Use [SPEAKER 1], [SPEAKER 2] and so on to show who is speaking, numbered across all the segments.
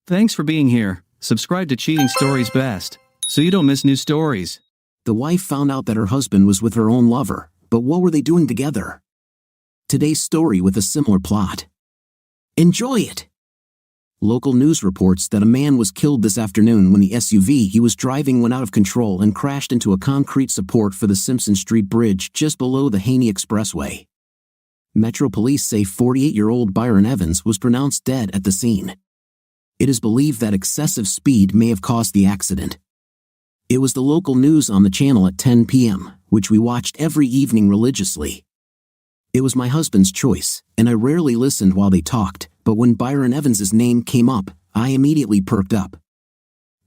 [SPEAKER 1] Thanks for being here. Subscribe to Cheating Stories Best, so you don't miss new stories.
[SPEAKER 2] The wife found out that her husband was with her own lover, but what were they doing together? Today's story with a similar plot. Enjoy it! Local news reports that a man was killed this afternoon when the SUV he was driving went out of control and crashed into a concrete support for the Simpson Street Bridge just below the Haney Expressway. Metro Police say 48-year-old Byron Evans was pronounced dead at the scene. It is believed that excessive speed may have caused the accident. It was the local news on the channel at 10 p.m., which we watched every evening religiously. It was my husband's choice, and I rarely listened while they talked, but when Byron Evans's name came up, I immediately perked up.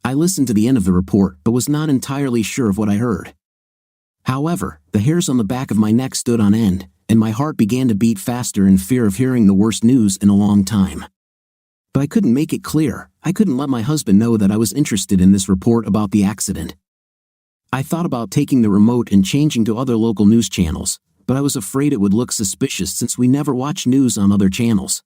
[SPEAKER 2] I listened to the end of the report but was not entirely sure of what I heard. However, the hairs on the back of my neck stood on end, and my heart began to beat faster in fear of hearing the worst news in a long time. But I couldn't make it clear. I couldn't let my husband know that I was interested in this report about the accident. I thought about taking the remote and changing to other local news channels, but I was afraid it would look suspicious since we never watch news on other channels.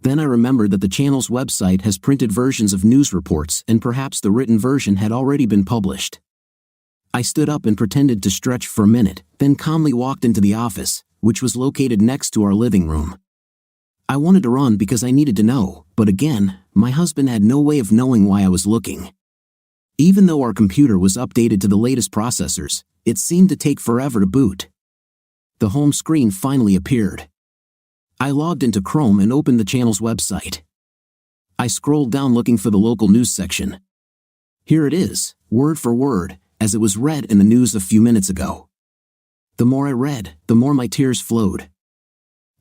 [SPEAKER 2] Then I remembered that the channel's website has printed versions of news reports and perhaps the written version had already been published. I stood up and pretended to stretch for a minute, then calmly walked into the office, which was located next to our living room. I wanted to run because I needed to know, but again, my husband had no way of knowing why I was looking. Even though our computer was updated to the latest processors, it seemed to take forever to boot. The home screen finally appeared. I logged into Chrome and opened the channel's website. I scrolled down looking for the local news section. Here it is, word for word, as it was read in the news a few minutes ago. The more I read, the more my tears flowed.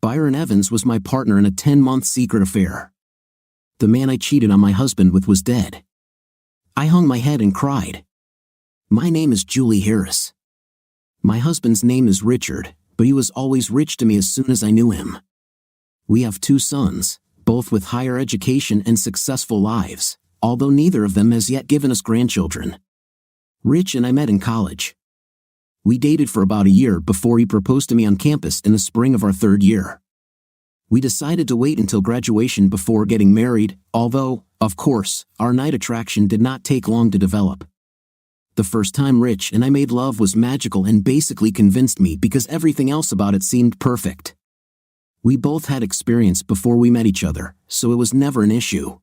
[SPEAKER 2] Byron Evans was my partner in a 10-month secret affair. The man I cheated on my husband with was dead. I hung my head and cried. My name is Julie Harris. My husband's name is Richard, but he was always rich to me as soon as I knew him. We have 2 sons, both with higher education and successful lives, although neither of them has yet given us grandchildren. Rich and I met in college. We dated for about a year before he proposed to me on campus in the spring of our 3rd year. We decided to wait until graduation before getting married, although, of course, our night attraction did not take long to develop. The first time Rich and I made love was magical and basically convinced me because everything else about it seemed perfect. We both had experience before we met each other, so it was never an issue.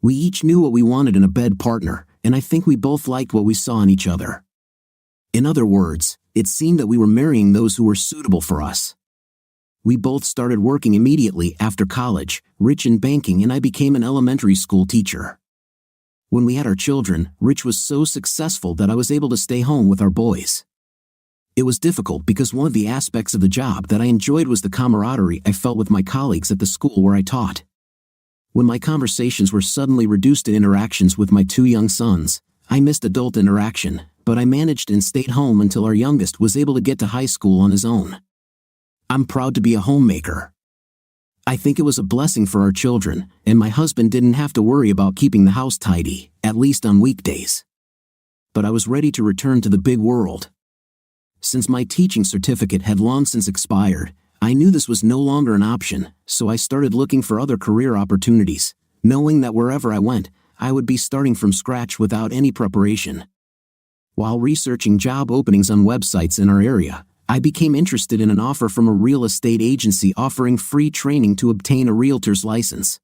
[SPEAKER 2] We each knew what we wanted in a bed partner, and I think we both liked what we saw in each other. In other words, it seemed that we were marrying those who were suitable for us. We both started working immediately after college, Rich in banking and I became an elementary school teacher. When we had our children, Rich was so successful that I was able to stay home with our boys. It was difficult because one of the aspects of the job that I enjoyed was the camaraderie I felt with my colleagues at the school where I taught. When my conversations were suddenly reduced to interactions with my 2 young sons, I missed adult interaction, but I managed and stayed home until our youngest was able to get to high school on his own. I'm proud to be a homemaker. I think it was a blessing for our children, and my husband didn't have to worry about keeping the house tidy, at least on weekdays. But I was ready to return to the big world. Since my teaching certificate had long since expired, I knew this was no longer an option, so I started looking for other career opportunities, knowing that wherever I went, I would be starting from scratch without any preparation. While researching job openings on websites in our area, I became interested in an offer from a real estate agency offering free training to obtain a realtor's license.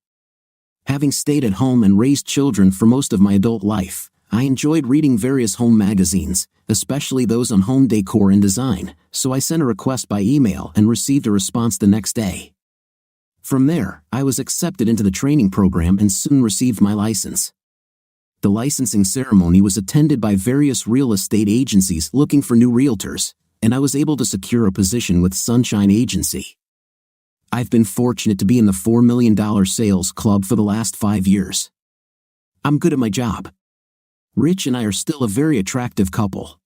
[SPEAKER 2] Having stayed at home and raised children for most of my adult life, I enjoyed reading various home magazines, especially those on home decor and design, so I sent a request by email and received a response the next day. From there, I was accepted into the training program and soon received my license. The licensing ceremony was attended by various real estate agencies looking for new realtors, and I was able to secure a position with Sunshine Agency. I've been fortunate to be in the $4 million sales club for the last 5 years. I'm good at my job. Rich and I are still a very attractive couple.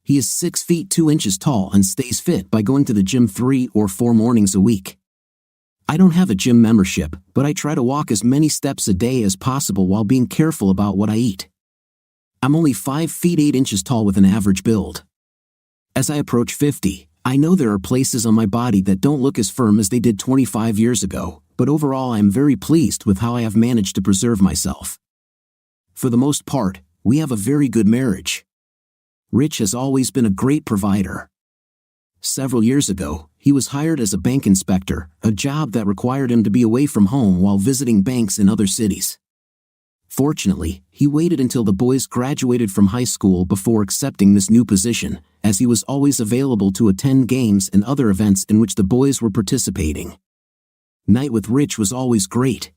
[SPEAKER 2] He is 6 feet 2 inches tall and stays fit by going to the gym 3 or 4 mornings a week. I don't have a gym membership, but I try to walk as many steps a day as possible while being careful about what I eat. I'm only 5 feet 8 inches tall with an average build. As I approach 50, I know there are places on my body that don't look as firm as they did 25 years ago, but overall I am very pleased with how I have managed to preserve myself. For the most part, we have a very good marriage. Rich has always been a great provider. Several years ago, he was hired as a bank inspector, a job that required him to be away from home while visiting banks in other cities. Fortunately, he waited until the boys graduated from high school before accepting this new position, as he was always available to attend games and other events in which the boys were participating. Night with Rich was always great.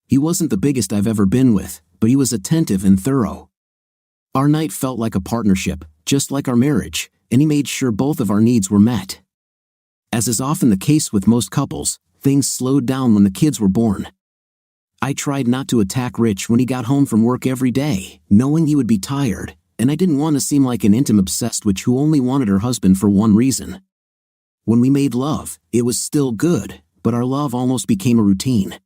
[SPEAKER 2] He wasn't the biggest I've ever been with, but he was attentive and thorough. Our night felt like a partnership, just like our marriage, and he made sure both of our needs were met. As is often the case with most couples, things slowed down when the kids were born. I tried not to attack Rich when he got home from work every day, knowing he would be tired, and I didn't want to seem like an intimate obsessed witch who only wanted her husband for one reason. When we made love, it was still good, but our love almost became a routine.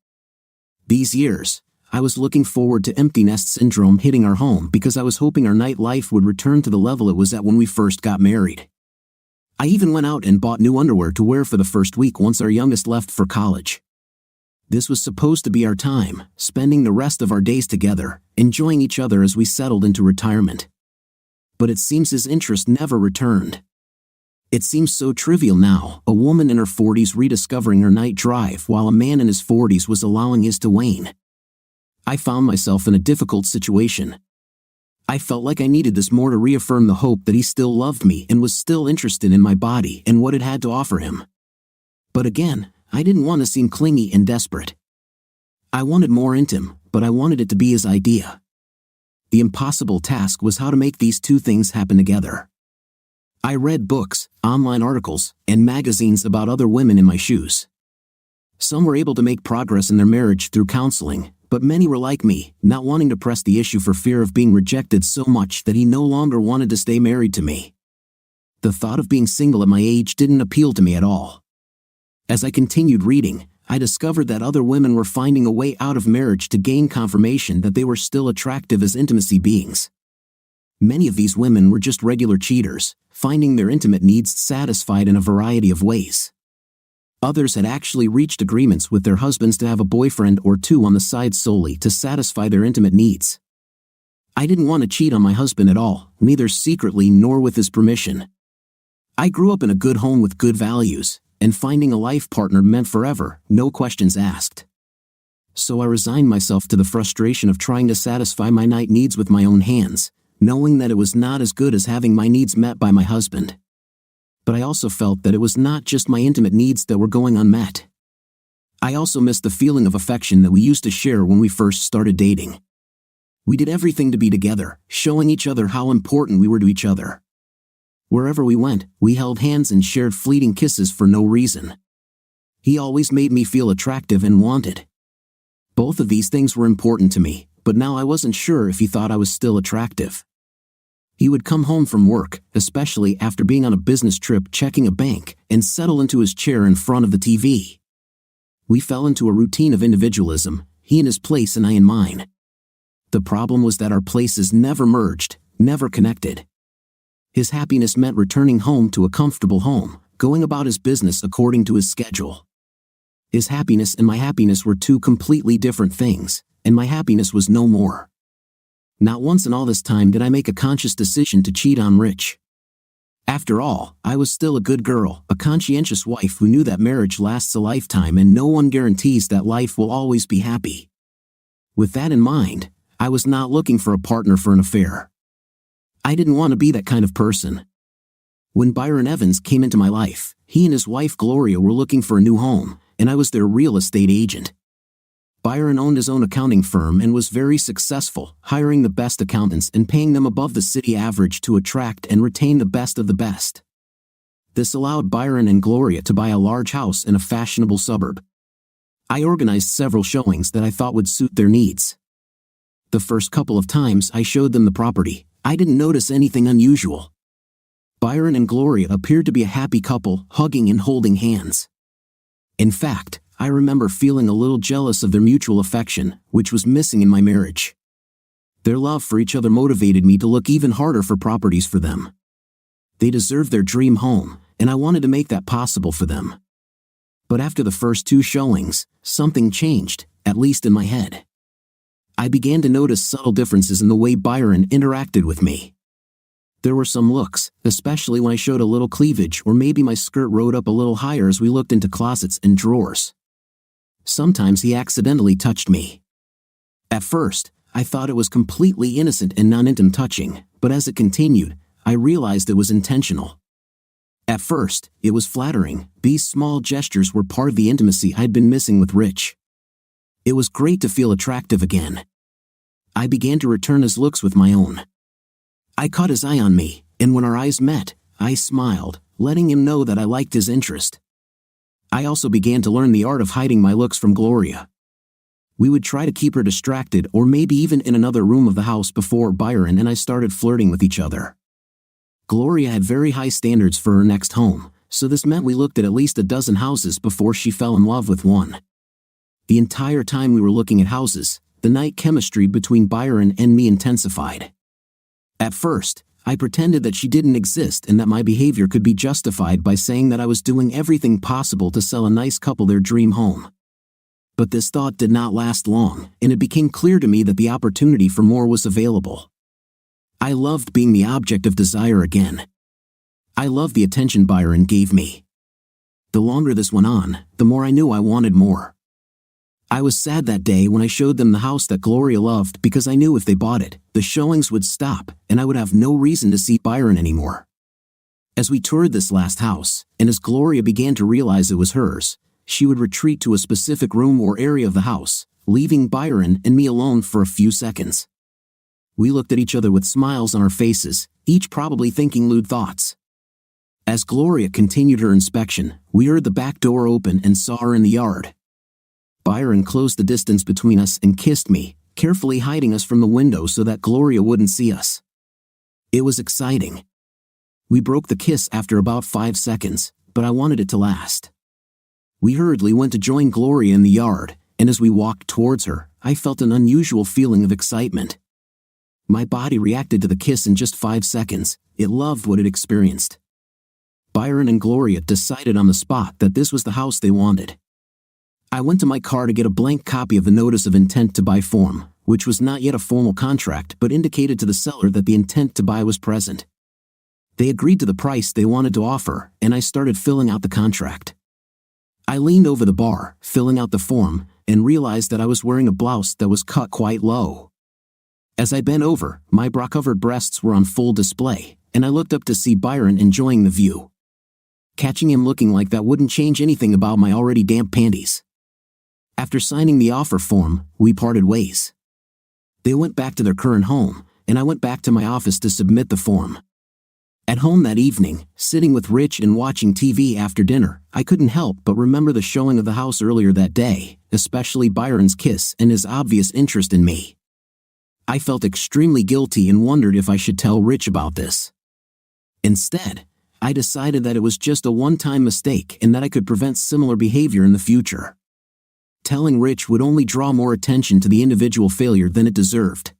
[SPEAKER 2] These years, I was looking forward to empty nest syndrome hitting our home because I was hoping our night life would return to the level it was at when we first got married. I even went out and bought new underwear to wear for the first week once our youngest left for college. This was supposed to be our time, spending the rest of our days together, enjoying each other as we settled into retirement. But it seems his interest never returned. It seems so trivial now, a woman in her 40s rediscovering her night drive while a man in his 40s was allowing his to wane. I found myself in a difficult situation. I felt like I needed this more to reaffirm the hope that he still loved me and was still interested in my body and what it had to offer him. But again, I didn't want to seem clingy and desperate. I wanted more intim, but I wanted it to be his idea. The impossible task was how to make these two things happen together. I read books, online articles, and magazines about other women in my shoes. Some were able to make progress in their marriage through counseling, but many were like me, not wanting to press the issue for fear of being rejected so much that he no longer wanted to stay married to me. The thought of being single at my age didn't appeal to me at all. As I continued reading, I discovered that other women were finding a way out of marriage to gain confirmation that they were still attractive as intimacy beings. Many of these women were just regular cheaters, finding their intimate needs satisfied in a variety of ways. Others had actually reached agreements with their husbands to have a boyfriend or two on the side solely to satisfy their intimate needs. I didn't want to cheat on my husband at all, neither secretly nor with his permission. I grew up in a good home with good values, and finding a life partner meant forever, no questions asked. So I resigned myself to the frustration of trying to satisfy my night needs with my own hands, knowing that it was not as good as having my needs met by my husband. But I also felt that it was not just my intimate needs that were going unmet. I also missed the feeling of affection that we used to share when we first started dating. We did everything to be together, showing each other how important we were to each other. Wherever we went, we held hands and shared fleeting kisses for no reason. He always made me feel attractive and wanted. Both of these things were important to me, but now I wasn't sure if he thought I was still attractive. He would come home from work, especially after being on a business trip checking a bank, and settle into his chair in front of the TV. We fell into a routine of individualism, he in his place and I in mine. The problem was that our places never merged, never connected. His happiness meant returning home to a comfortable home, going about his business according to his schedule. His happiness and my happiness were two completely different things, and my happiness was no more. Not once in all this time did I make a conscious decision to cheat on Rich. After all, I was still a good girl, a conscientious wife who knew that marriage lasts a lifetime and no one guarantees that life will always be happy. With that in mind, I was not looking for a partner for an affair. I didn't want to be that kind of person. When Byron Evans came into my life, he and his wife Gloria were looking for a new home, and I was their real estate agent. Byron owned his own accounting firm and was very successful, hiring the best accountants and paying them above the city average to attract and retain the best of the best. This allowed Byron and Gloria to buy a large house in a fashionable suburb. I organized several showings that I thought would suit their needs. The first couple of times I showed them the property, I didn't notice anything unusual. Byron and Gloria appeared to be a happy couple, hugging and holding hands. In fact, I remember feeling a little jealous of their mutual affection, which was missing in my marriage. Their love for each other motivated me to look even harder for properties for them. They deserved their dream home, and I wanted to make that possible for them. But after the first 2 showings, something changed, at least in my head. I began to notice subtle differences in the way Byron interacted with me. There were some looks, especially when I showed a little cleavage or maybe my skirt rode up a little higher as we looked into closets and drawers. Sometimes he accidentally touched me. At first, I thought it was completely innocent and non-intimate touching, but as it continued, I realized it was intentional. At first, it was flattering. These small gestures were part of the intimacy I'd been missing with Rich. It was great to feel attractive again. I began to return his looks with my own. I caught his eye on me, and when our eyes met, I smiled, letting him know that I liked his interest. I also began to learn the art of hiding my looks from Gloria. We would try to keep her distracted or maybe even in another room of the house before Byron and I started flirting with each other. Gloria had very high standards for her next home, so this meant we looked at least a dozen houses before she fell in love with one. The entire time we were looking at houses, the night chemistry between Byron and me intensified. At first, I pretended that she didn't exist and that my behavior could be justified by saying that I was doing everything possible to sell a nice couple their dream home. But this thought did not last long, and it became clear to me that the opportunity for more was available. I loved being the object of desire again. I loved the attention Byron gave me. The longer this went on, the more I knew I wanted more. I was sad that day when I showed them the house that Gloria loved because I knew if they bought it, the showings would stop and I would have no reason to see Byron anymore. As we toured this last house, and as Gloria began to realize it was hers, she would retreat to a specific room or area of the house, leaving Byron and me alone for a few seconds. We looked at each other with smiles on our faces, each probably thinking lewd thoughts. As Gloria continued her inspection, we heard the back door open and saw her in the yard. Byron closed the distance between us and kissed me, carefully hiding us from the window so that Gloria wouldn't see us. It was exciting. We broke the kiss after about 5 seconds, but I wanted it to last. We hurriedly went to join Gloria in the yard, and as we walked towards her, I felt an unusual feeling of excitement. My body reacted to the kiss in just 5 seconds. It loved what it experienced. Byron and Gloria decided on the spot that this was the house they wanted. I went to my car to get a blank copy of the notice of intent to buy form, which was not yet a formal contract but indicated to the seller that the intent to buy was present. They agreed to the price they wanted to offer, and I started filling out the contract. I leaned over the bar, filling out the form, and realized that I was wearing a blouse that was cut quite low. As I bent over, my bra-covered breasts were on full display, and I looked up to see Byron enjoying the view. Catching him looking like that wouldn't change anything about my already damp panties. After signing the offer form, we parted ways. They went back to their current home, and I went back to my office to submit the form. At home that evening, sitting with Rich and watching TV after dinner, I couldn't help but remember the showing of the house earlier that day, especially Byron's kiss and his obvious interest in me. I felt extremely guilty and wondered if I should tell Rich about this. Instead, I decided that it was just a one-time mistake and that I could prevent similar behavior in the future. Telling Rich would only draw more attention to the individual failure than it deserved.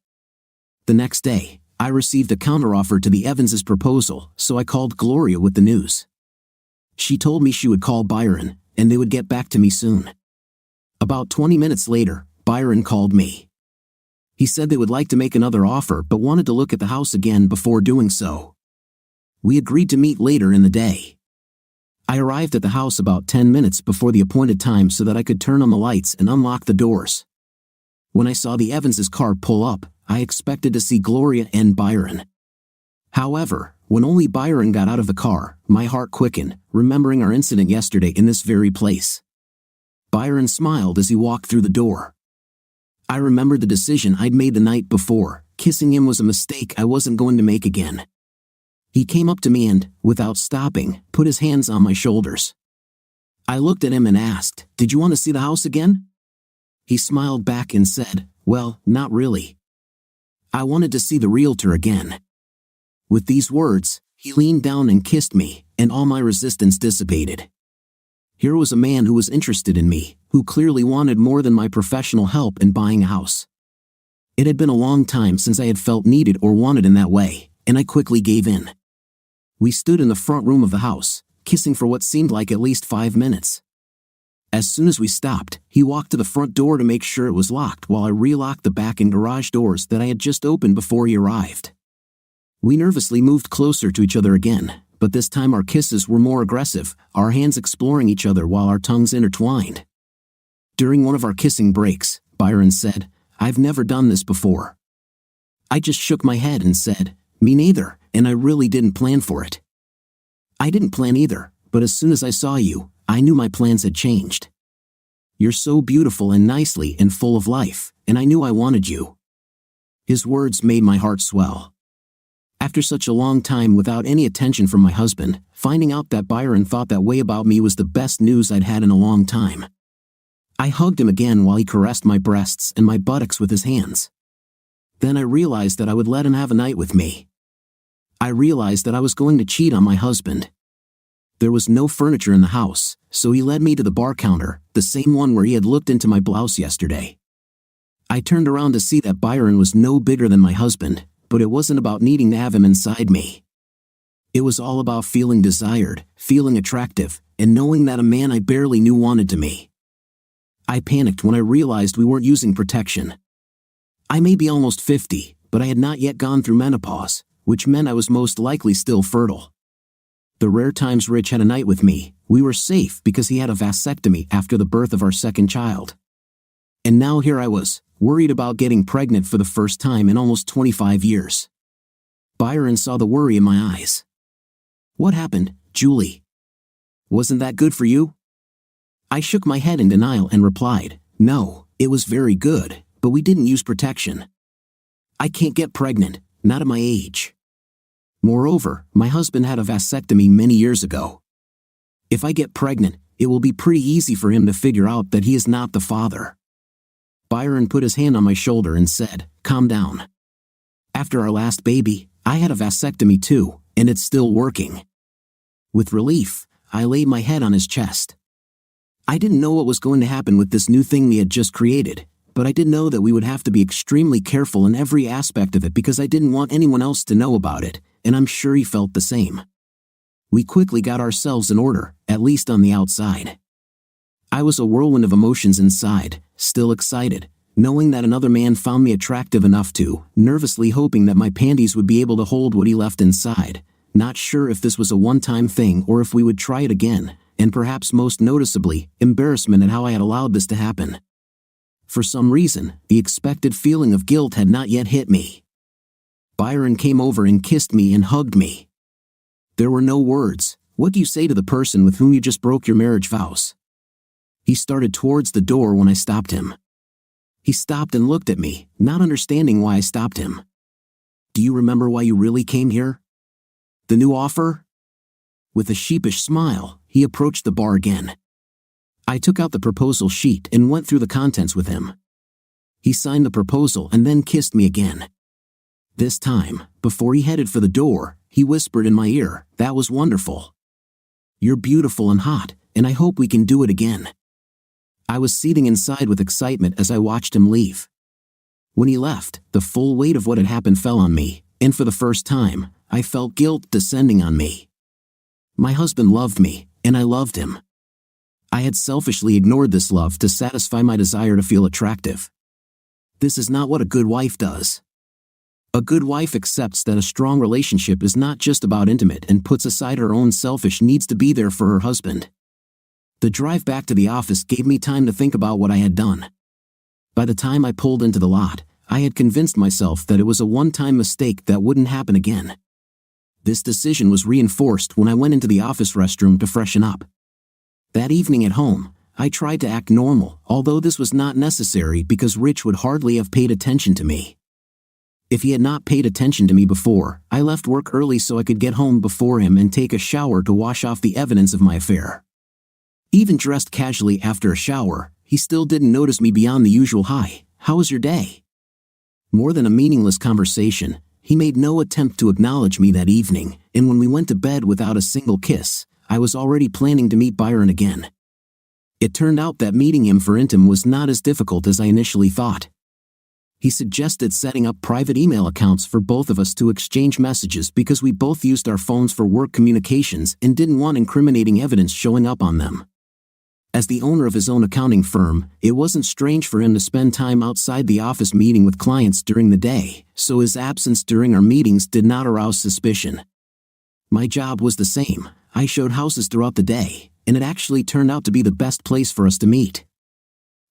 [SPEAKER 2] The next day, I received a counteroffer to the Evans' proposal, so I called Gloria with the news. She told me she would call Byron, and they would get back to me soon. About 20 minutes later, Byron called me. He said they would like to make another offer but wanted to look at the house again before doing so. We agreed to meet later in the day. I arrived at the house about 10 minutes before the appointed time so that I could turn on the lights and unlock the doors. When I saw the Evans' car pull up, I expected to see Gloria and Byron. However, when only Byron got out of the car, my heart quickened, remembering our incident yesterday in this very place. Byron smiled as he walked through the door. I remembered the decision I'd made the night before. Kissing him was a mistake I wasn't going to make again. He came up to me and, without stopping, put his hands on my shoulders. I looked at him and asked, "Did you want to see the house again?" He smiled back and said, "Well, not really. I wanted to see the realtor again." With these words, he leaned down and kissed me, and all my resistance dissipated. Here was a man who was interested in me, who clearly wanted more than my professional help in buying a house. It had been a long time since I had felt needed or wanted in that way, and I quickly gave in. We stood in the front room of the house, kissing for what seemed like at least 5 minutes. As soon as we stopped, he walked to the front door to make sure it was locked while I relocked the back and garage doors that I had just opened before he arrived. We nervously moved closer to each other again, but this time our kisses were more aggressive, our hands exploring each other while our tongues intertwined. During one of our kissing breaks, Byron said, "I've never done this before." I just shook my head and said, "Me neither, and I really didn't plan for it." "I didn't plan either, but as soon as I saw you, I knew my plans had changed. You're so beautiful and nicely and full of life, and I knew I wanted you." His words made my heart swell. After such a long time without any attention from my husband, finding out that Byron thought that way about me was the best news I'd had in a long time. I hugged him again while he caressed my breasts and my buttocks with his hands. Then I realized that I would let him have a night with me. I realized that I was going to cheat on my husband. There was no furniture in the house, so he led me to the bar counter, the same one where he had looked into my blouse yesterday. I turned around to see that Byron was no bigger than my husband, but it wasn't about needing to have him inside me. It was all about feeling desired, feeling attractive, and knowing that a man I barely knew wanted to me. I panicked when I realized we weren't using protection. I may be almost 50, but I had not yet gone through menopause, which meant I was most likely still fertile. The rare times Rich had a night with me, we were safe because he had a vasectomy after the birth of our second child. And now here I was, worried about getting pregnant for the first time in almost 25 years. Byron saw the worry in my eyes. "What happened, Julie? Wasn't that good for you?" I shook my head in denial and replied, "No, it was very good, but we didn't use protection. I can't get pregnant, not at my age. Moreover, my husband had a vasectomy many years ago. If I get pregnant, it will be pretty easy for him to figure out that he is not the father." Byron put his hand on my shoulder and said, "Calm down. After our last baby, I had a vasectomy too, and it's still working." With relief, I laid my head on his chest. I didn't know what was going to happen with this new thing we had just created, but I did know that we would have to be extremely careful in every aspect of it because I didn't want anyone else to know about it, and I'm sure he felt the same. We quickly got ourselves in order, at least on the outside. I was a whirlwind of emotions inside, still excited, knowing that another man found me attractive enough to, nervously hoping that my panties would be able to hold what he left inside, not sure if this was a one-time thing or if we would try it again, and perhaps most noticeably, embarrassment at how I had allowed this to happen. For some reason, the expected feeling of guilt had not yet hit me. Byron came over and kissed me and hugged me. There were no words. What do you say to the person with whom you just broke your marriage vows? He started towards the door when I stopped him. He stopped and looked at me, not understanding why I stopped him. "Do you remember why you really came here? The new offer?" With a sheepish smile, he approached the bar again. I took out the proposal sheet and went through the contents with him. He signed the proposal and then kissed me again. This time, before he headed for the door, he whispered in my ear, "That was wonderful. You're beautiful and hot, and I hope we can do it again." I was seething inside with excitement as I watched him leave. When he left, the full weight of what had happened fell on me, and for the first time, I felt guilt descending on me. My husband loved me, and I loved him. I had selfishly ignored this love to satisfy my desire to feel attractive. This is not what a good wife does. A good wife accepts that a strong relationship is not just about intimate and puts aside her own selfish needs to be there for her husband. The drive back to the office gave me time to think about what I had done. By the time I pulled into the lot, I had convinced myself that it was a one-time mistake that wouldn't happen again. This decision was reinforced when I went into the office restroom to freshen up. That evening at home, I tried to act normal, although this was not necessary because Rich would hardly have paid attention to me. If he had not paid attention to me before, I left work early so I could get home before him and take a shower to wash off the evidence of my affair. Even dressed casually after a shower, he still didn't notice me beyond the usual "Hi, how was your day?" More than a meaningless conversation, he made no attempt to acknowledge me that evening, and when we went to bed without a single kiss, I was already planning to meet Byron again. It turned out that meeting him for intim was not as difficult as I initially thought. He suggested setting up private email accounts for both of us to exchange messages because we both used our phones for work communications and didn't want incriminating evidence showing up on them. As the owner of his own accounting firm, it wasn't strange for him to spend time outside the office meeting with clients during the day, so his absence during our meetings did not arouse suspicion. My job was the same. I showed houses throughout the day, and it actually turned out to be the best place for us to meet.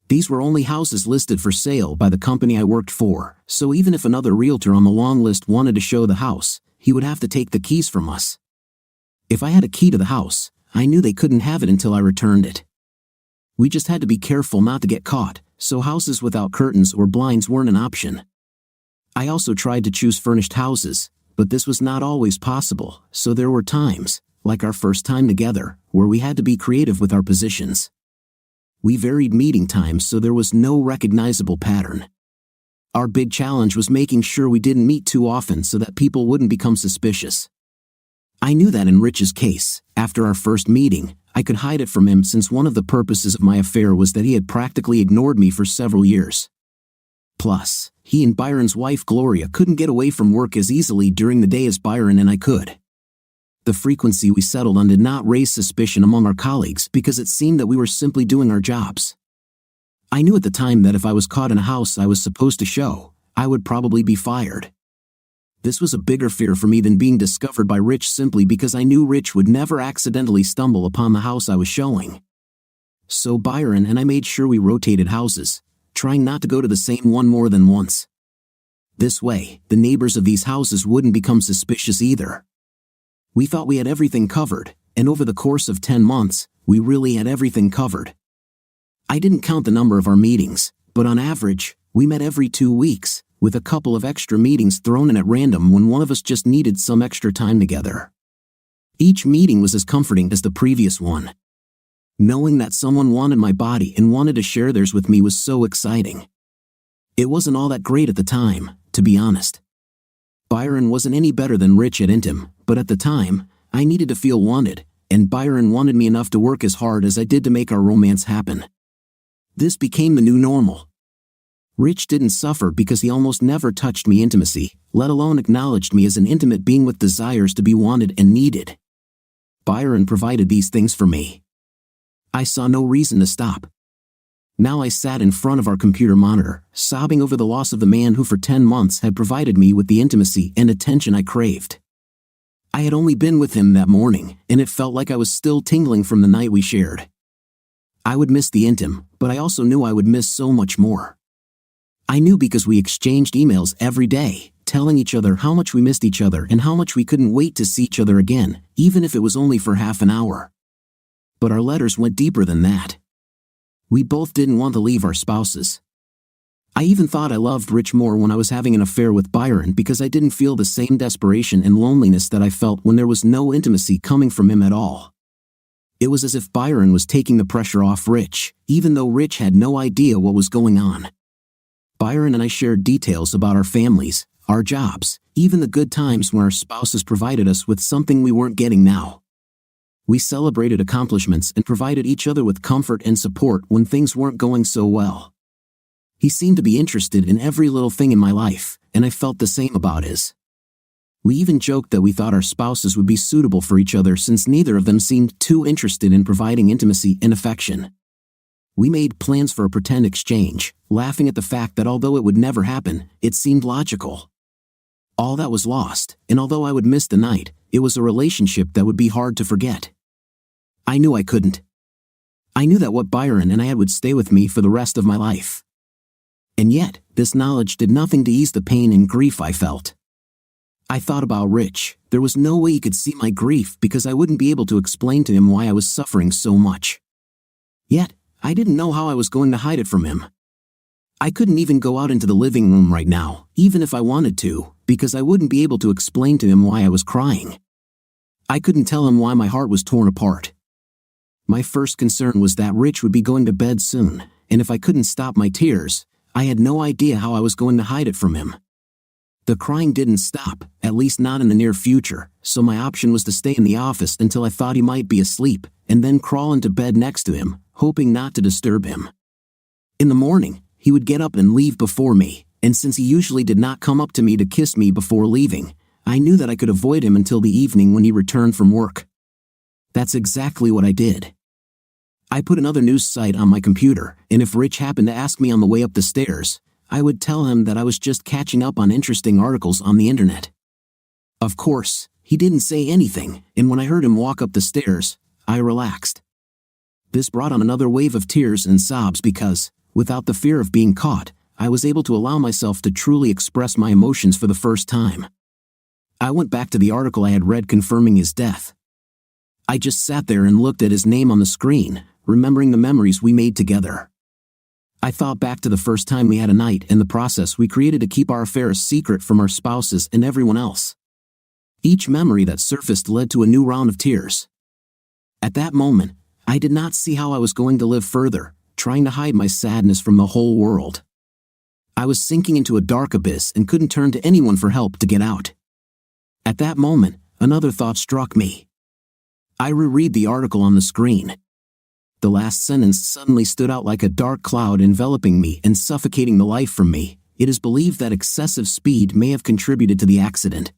[SPEAKER 2] These were only houses listed for sale by the company I worked for, so even if another realtor on the long list wanted to show the house, he would have to take the keys from us. If I had a key to the house, I knew they couldn't have it until I returned it. We just had to be careful not to get caught, so houses without curtains or blinds weren't an option. I also tried to choose furnished houses, but this was not always possible, so there were times, like our first time together, where we had to be creative with our positions. We varied meeting times so there was no recognizable pattern. Our big challenge was making sure we didn't meet too often so that people wouldn't become suspicious. I knew that in Rich's case, after our first meeting, I could hide it from him since one of the purposes of my affair was that he had practically ignored me for several years. Plus, he and Byron's wife Gloria couldn't get away from work as easily during the day as Byron and I could. The frequency we settled on did not raise suspicion among our colleagues because it seemed that we were simply doing our jobs. I knew at the time that if I was caught in a house I was supposed to show, I would probably be fired. This was a bigger fear for me than being discovered by Rich simply because I knew Rich would never accidentally stumble upon the house I was showing. So Byron and I made sure we rotated houses, trying not to go to the same one more than once. This way, the neighbors of these houses wouldn't become suspicious either. We thought we had everything covered, and over the course of 10 months, we really had everything covered. I didn't count the number of our meetings, but on average, we met every 2 weeks, with a couple of extra meetings thrown in at random when one of us just needed some extra time together. Each meeting was as comforting as the previous one. Knowing that someone wanted my body and wanted to share theirs with me was so exciting. It wasn't all that great at the time, to be honest. Byron wasn't any better than Rich at Intim, but at the time, I needed to feel wanted, and Byron wanted me enough to work as hard as I did to make our romance happen. This became the new normal. Rich didn't suffer because he almost never touched me intimacy, let alone acknowledged me as an intimate being with desires to be wanted and needed. Byron provided these things for me. I saw no reason to stop. Now I sat in front of our computer monitor, sobbing over the loss of the man who for 10 months had provided me with the intimacy and attention I craved. I had only been with him that morning, and it felt like I was still tingling from the night we shared. I would miss the intim, but I also knew I would miss so much more. I knew because we exchanged emails every day, telling each other how much we missed each other and how much we couldn't wait to see each other again, even if it was only for half an hour. But our letters went deeper than that. We both didn't want to leave our spouses. I even thought I loved Rich more when I was having an affair with Byron because I didn't feel the same desperation and loneliness that I felt when there was no intimacy coming from him at all. It was as if Byron was taking the pressure off Rich, even though Rich had no idea what was going on. Byron and I shared details about our families, our jobs, even the good times when our spouses provided us with something we weren't getting now. We celebrated accomplishments and provided each other with comfort and support when things weren't going so well. He seemed to be interested in every little thing in my life, and I felt the same about his. We even joked that we thought our spouses would be suitable for each other since neither of them seemed too interested in providing intimacy and affection. We made plans for a pretend exchange, laughing at the fact that although it would never happen, it seemed logical. All that was lost, and although I would miss the night, it was a relationship that would be hard to forget. I knew I couldn't. I knew that what Byron and I had would stay with me for the rest of my life. And yet, this knowledge did nothing to ease the pain and grief I felt. I thought about Rich. There was no way he could see my grief because I wouldn't be able to explain to him why I was suffering so much. Yet, I didn't know how I was going to hide it from him. I couldn't even go out into the living room right now, even if I wanted to, because I wouldn't be able to explain to him why I was crying. I couldn't tell him why my heart was torn apart. My first concern was that Rich would be going to bed soon, and if I couldn't stop my tears, I had no idea how I was going to hide it from him. The crying didn't stop, at least not in the near future, so my option was to stay in the office until I thought he might be asleep, and then crawl into bed next to him, hoping not to disturb him. In the morning, he would get up and leave before me, and since he usually did not come up to me to kiss me before leaving, I knew that I could avoid him until the evening when he returned from work. That's exactly what I did. I put another news site on my computer, and if Rich happened to ask me on the way up the stairs, I would tell him that I was just catching up on interesting articles on the internet. Of course, he didn't say anything, and when I heard him walk up the stairs, I relaxed. This brought on another wave of tears and sobs because, without the fear of being caught, I was able to allow myself to truly express my emotions for the first time. I went back to the article I had read confirming his death. I just sat there and looked at his name on the screen, remembering the memories we made together. I thought back to the first time we had a night and the process we created to keep our affair a secret from our spouses and everyone else. Each memory that surfaced led to a new round of tears. At that moment, I did not see how I was going to live further, trying to hide my sadness from the whole world. I was sinking into a dark abyss and couldn't turn to anyone for help to get out. At that moment, another thought struck me. I reread the article on the screen. The last sentence suddenly stood out like a dark cloud enveloping me and suffocating the life from me. It is believed that excessive speed may have contributed to the accident.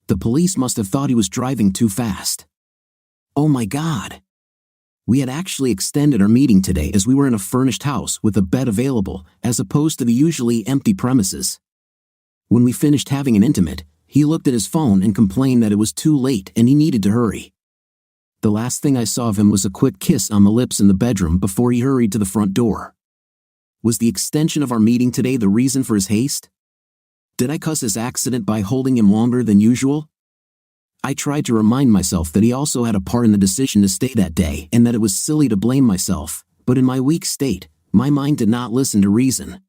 [SPEAKER 2] The police must have thought he was driving too fast. Oh my God! We had actually extended our meeting today as we were in a furnished house with a bed available, as opposed to the usually empty premises. When we finished having an intimate, he looked at his phone and complained that it was too late and he needed to hurry. The last thing I saw of him was a quick kiss on the lips in the bedroom before he hurried to the front door. Was the extension of our meeting today the reason for his haste? Did I cause his accident by holding him longer than usual? I tried to remind myself that he also had a part in the decision to stay that day and that it was silly to blame myself, but in my weak state, my mind did not listen to reason.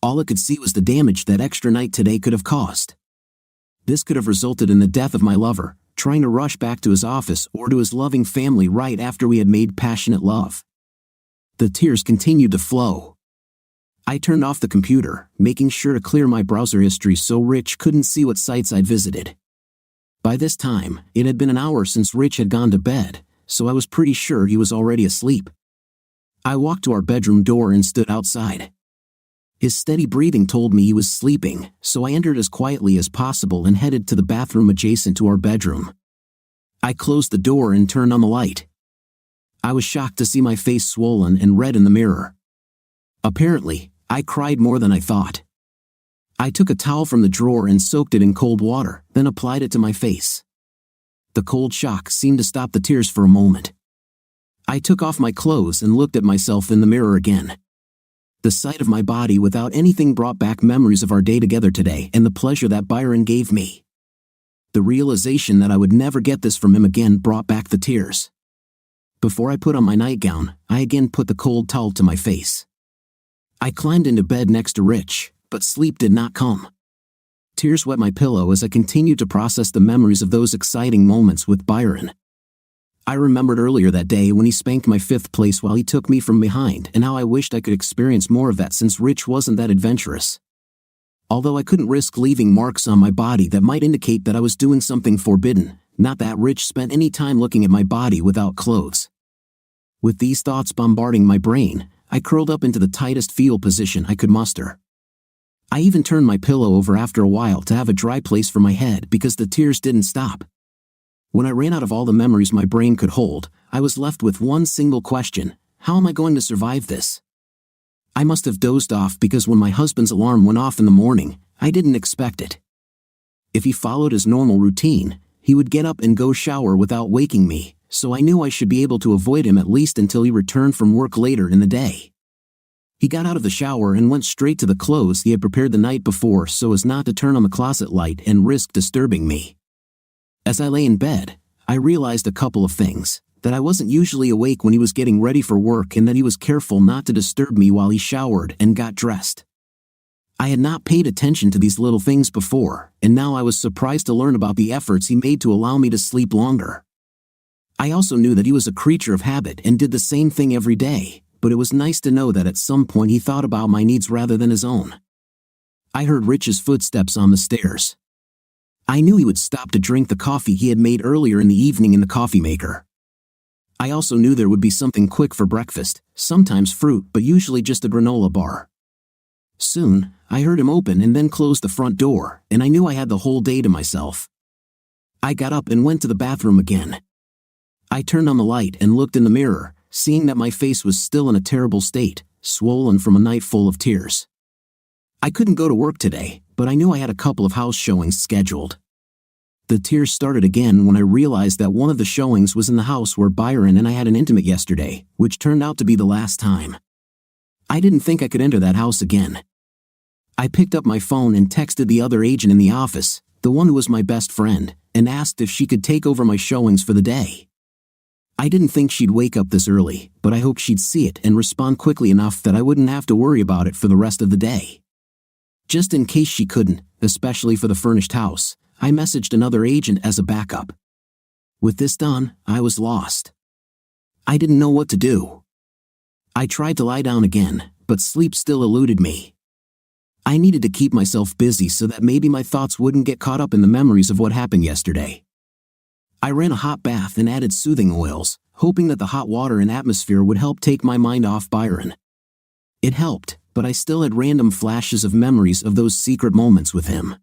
[SPEAKER 2] All it could see was the damage that extra night today could have caused. This could have resulted in the death of my lover, trying to rush back to his office or to his loving family right after we had made passionate love. The tears continued to flow. I turned off the computer, making sure to clear my browser history so Rich couldn't see what sites I'd visited. By this time, it had been an hour since Rich had gone to bed, so I was pretty sure he was already asleep. I walked to our bedroom door and stood outside. His steady breathing told me he was sleeping, so I entered as quietly as possible and headed to the bathroom adjacent to our bedroom. I closed the door and turned on the light. I was shocked to see my face swollen and red in the mirror. Apparently, I cried more than I thought. I took a towel from the drawer and soaked it in cold water, then applied it to my face. The cold shock seemed to stop the tears for a moment. I took off my clothes and looked at myself in the mirror again. The sight of my body without anything brought back memories of our day together today and the pleasure that Byron gave me. The realization that I would never get this from him again brought back the tears. Before I put on my nightgown, I again put the cold towel to my face. I climbed into bed next to Rich, but sleep did not come. Tears wet my pillow as I continued to process the memories of those exciting moments with Byron. I remembered earlier that day when he spanked my fifth place while he took me from behind and how I wished I could experience more of that since Rich wasn't that adventurous. Although I couldn't risk leaving marks on my body that might indicate that I was doing something forbidden, not that Rich spent any time looking at my body without clothes. With these thoughts bombarding my brain, I curled up into the tightest fetal position I could muster. I even turned my pillow over after a while to have a dry place for my head because the tears didn't stop. When I ran out of all the memories my brain could hold, I was left with one single question: how am I going to survive this? I must have dozed off because when my husband's alarm went off in the morning, I didn't expect it. If he followed his normal routine, he would get up and go shower without waking me, so I knew I should be able to avoid him at least until he returned from work later in the day. He got out of the shower and went straight to the clothes he had prepared the night before so as not to turn on the closet light and risk disturbing me. As I lay in bed, I realized a couple of things: that I wasn't usually awake when he was getting ready for work and that he was careful not to disturb me while he showered and got dressed. I had not paid attention to these little things before, and now I was surprised to learn about the efforts he made to allow me to sleep longer. I also knew that he was a creature of habit and did the same thing every day, but it was nice to know that at some point he thought about my needs rather than his own. I heard Rich's footsteps on the stairs. I knew he would stop to drink the coffee he had made earlier in the evening in the coffee maker. I also knew there would be something quick for breakfast, sometimes fruit but usually just a granola bar. Soon, I heard him open and then close the front door, and I knew I had the whole day to myself. I got up and went to the bathroom again. I turned on the light and looked in the mirror, seeing that my face was still in a terrible state, swollen from a night full of tears. I couldn't go to work today, but I knew I had a couple of house showings scheduled. The tears started again when I realized that one of the showings was in the house where Byron and I had an intimate yesterday, which turned out to be the last time. I didn't think I could enter that house again. I picked up my phone and texted the other agent in the office, the one who was my best friend, and asked if she could take over my showings for the day. I didn't think she'd wake up this early, but I hoped she'd see it and respond quickly enough that I wouldn't have to worry about it for the rest of the day. Just in case she couldn't, especially for the furnished house, I messaged another agent as a backup. With this done, I was lost. I didn't know what to do. I tried to lie down again, but sleep still eluded me. I needed to keep myself busy so that maybe my thoughts wouldn't get caught up in the memories of what happened yesterday. I ran a hot bath and added soothing oils, hoping that the hot water and atmosphere would help take my mind off Byron. It helped, but I still had random flashes of memories of those secret moments with him.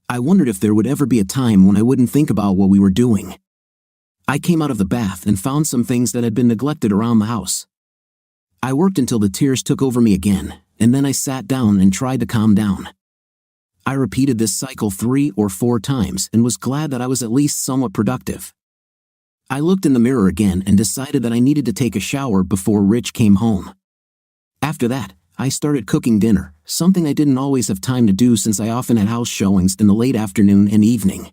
[SPEAKER 2] I wondered if there would ever be a time when I wouldn't think about what we were doing. I came out of the bath and found some things that had been neglected around the house. I worked until the tears took over me again, and then I sat down and tried to calm down. I repeated this cycle 3 or 4 times and was glad that I was at least somewhat productive. I looked in the mirror again and decided that I needed to take a shower before Rich came home. After that, I started cooking dinner, something I didn't always have time to do since I often had house showings in the late afternoon and evening.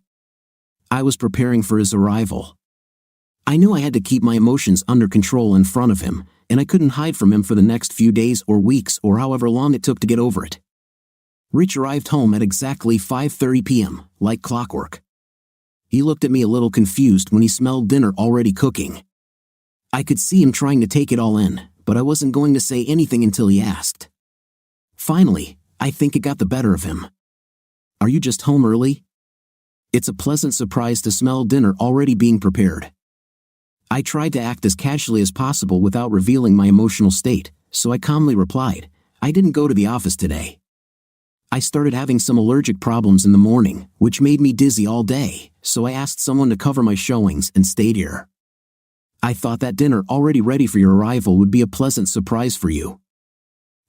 [SPEAKER 2] I was preparing for his arrival. I knew I had to keep my emotions under control in front of him, and I couldn't hide from him for the next few days or weeks or however long it took to get over it. Rich arrived home at exactly 5:30 p.m., like clockwork. He looked at me a little confused when he smelled dinner already cooking. I could see him trying to take it all in, but I wasn't going to say anything until he asked. Finally, I think it got the better of him. "Are you just home early?" It's a pleasant surprise to smell dinner already being prepared. I tried to act as casually as possible without revealing my emotional state, so I calmly replied, "I didn't go to the office today. I started having some allergic problems in the morning, which made me dizzy all day, so I asked someone to cover my showings and stayed here. I thought that dinner already ready for your arrival would be a pleasant surprise for you."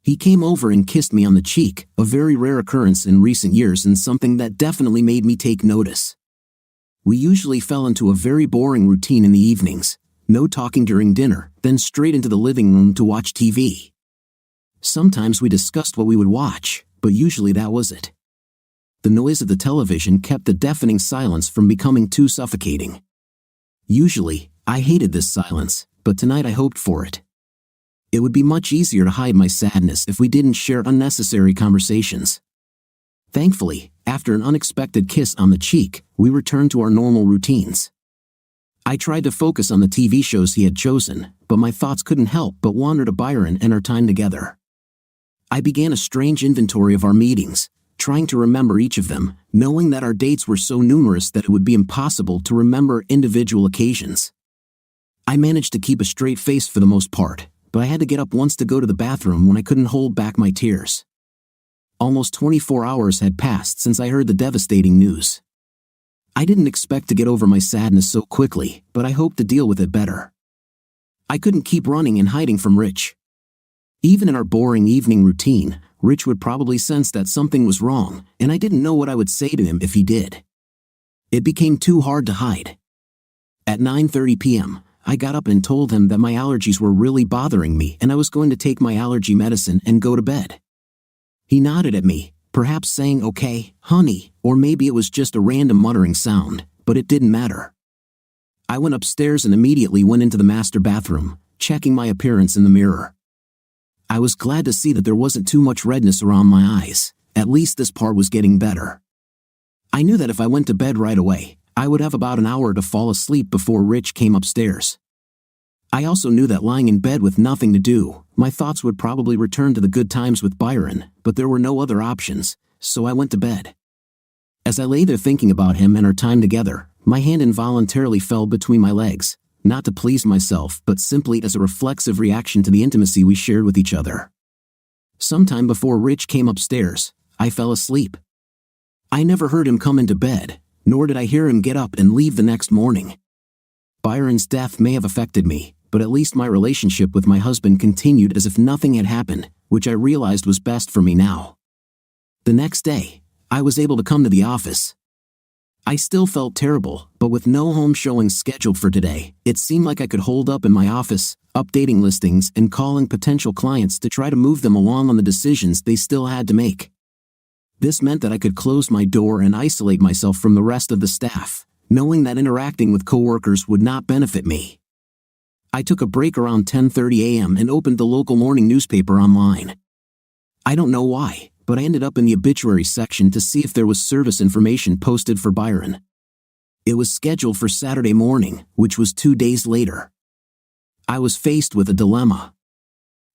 [SPEAKER 2] He came over and kissed me on the cheek, a very rare occurrence in recent years and something that definitely made me take notice. We usually fell into a very boring routine in the evenings, no talking during dinner, then straight into the living room to watch TV. Sometimes we discussed what we would watch, but usually that was it. The noise of the television kept the deafening silence from becoming too suffocating. Usually, I hated this silence, but tonight I hoped for it. It would be much easier to hide my sadness if we didn't share unnecessary conversations. Thankfully, after an unexpected kiss on the cheek, we returned to our normal routines. I tried to focus on the TV shows he had chosen, but my thoughts couldn't help but wander to Byron and our time together. I began a strange inventory of our meetings, trying to remember each of them, knowing that our dates were so numerous that it would be impossible to remember individual occasions. I managed to keep a straight face for the most part, but I had to get up once to go to the bathroom when I couldn't hold back my tears. Almost 24 hours had passed since I heard the devastating news. I didn't expect to get over my sadness so quickly, but I hoped to deal with it better. I couldn't keep running and hiding from Rich. Even in our boring evening routine, Rich would probably sense that something was wrong, and I didn't know what I would say to him if he did. It became too hard to hide. At 9:30 p.m., I got up and told him that my allergies were really bothering me and I was going to take my allergy medicine and go to bed. He nodded at me, perhaps saying "okay, honey," or maybe it was just a random muttering sound, but it didn't matter. I went upstairs and immediately went into the master bathroom, checking my appearance in the mirror. I was glad to see that there wasn't too much redness around my eyes. At least this part was getting better. I knew that if I went to bed right away, I would have about an hour to fall asleep before Rich came upstairs. I also knew that lying in bed with nothing to do, my thoughts would probably return to the good times with Byron, but there were no other options, so I went to bed. As I lay there thinking about him and our time together, my hand involuntarily fell between my legs, not to please myself but simply as a reflexive reaction to the intimacy we shared with each other. Sometime before Rich came upstairs, I fell asleep. I never heard him come into bed, nor did I hear him get up and leave the next morning. Byron's death may have affected me, but at least my relationship with my husband continued as if nothing had happened, which I realized was best for me now. The next day, I was able to come to the office. I still felt terrible, but with no home showings scheduled for today, it seemed like I could hold up in my office, updating listings and calling potential clients to try to move them along on the decisions they still had to make. This meant that I could close my door and isolate myself from the rest of the staff, knowing that interacting with coworkers would not benefit me. I took a break around 10:30 a.m. and opened the local morning newspaper online. I don't know why, but I ended up in the obituary section to see if there was service information posted for Byron. It was scheduled for Saturday morning, which was 2 days later. I was faced with a dilemma.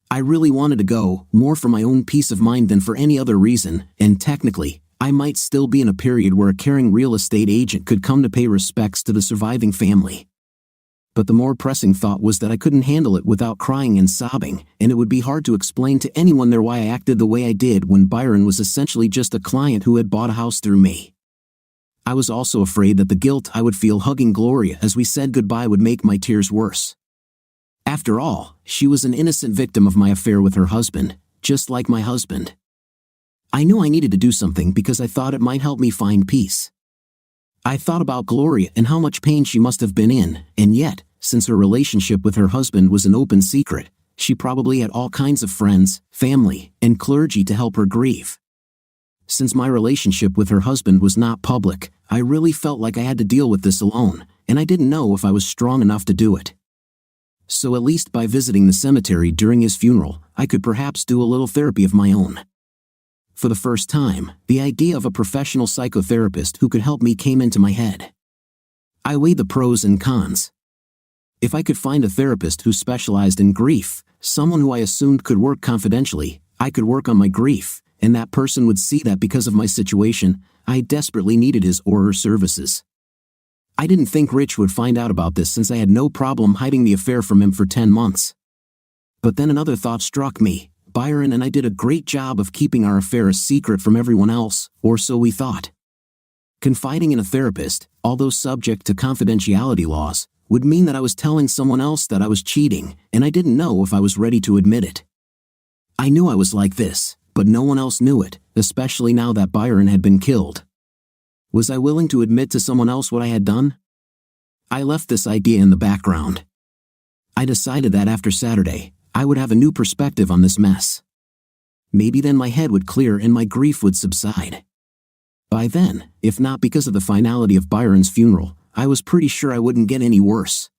[SPEAKER 2] I really wanted to go, more for my own peace of mind than for any other reason, and technically, I might still be in a period where a caring real estate agent could come to pay respects to the surviving family. But the more pressing thought was that I couldn't handle it without crying and sobbing, and it would be hard to explain to anyone there why I acted the way I did when Byron was essentially just a client who had bought a house through me. I was also afraid that the guilt I would feel hugging Gloria as we said goodbye would make my tears worse. After all, she was an innocent victim of my affair with her husband, just like my husband. I knew I needed to do something because I thought it might help me find peace. I thought about Gloria and how much pain she must have been in, and yet, since her relationship with her husband was an open secret, she probably had all kinds of friends, family, and clergy to help her grieve. Since my relationship with her husband was not public, I really felt like I had to deal with this alone, and I didn't know if I was strong enough to do it. So at least by visiting the cemetery during his funeral, I could perhaps do a little therapy of my own. For the first time, the idea of a professional psychotherapist who could help me came into my head. I weighed the pros and cons. If I could find a therapist who specialized in grief, someone who I assumed could work confidentially, I could work on my grief, and that person would see that because of my situation, I desperately needed his or her services. I didn't think Rich would find out about this since I had no problem hiding the affair from him for 10 months. But then another thought struck me. Byron and I did a great job of keeping our affair a secret from everyone else, or so we thought. Confiding in a therapist, although subject to confidentiality laws, would mean that I was telling someone else that I was cheating, and I didn't know if I was ready to admit it. I knew I was like this, but no one else knew it, especially now that Byron had been killed. Was I willing to admit to someone else what I had done? I left this idea in the background. I decided that after Saturday, I would have a new perspective on this mess. Maybe then my head would clear and my grief would subside. By then, if not because of the finality of Byron's funeral, I was pretty sure I wouldn't get any worse.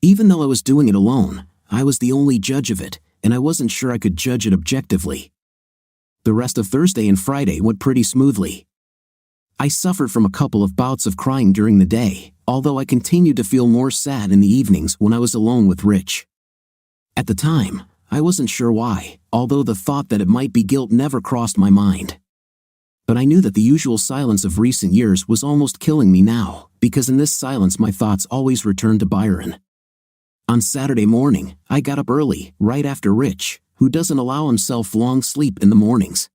[SPEAKER 2] Even though I was doing it alone, I was the only judge of it, and I wasn't sure I could judge it objectively. The rest of Thursday and Friday went pretty smoothly. I suffered from a couple of bouts of crying during the day, although I continued to feel more sad in the evenings when I was alone with Rich. At the time, I wasn't sure why, although the thought that it might be guilt never crossed my mind. But I knew that the usual silence of recent years was almost killing me now, because in this silence my thoughts always returned to Byron. On Saturday morning, I got up early, right after Rich, who doesn't allow himself long sleep in the mornings.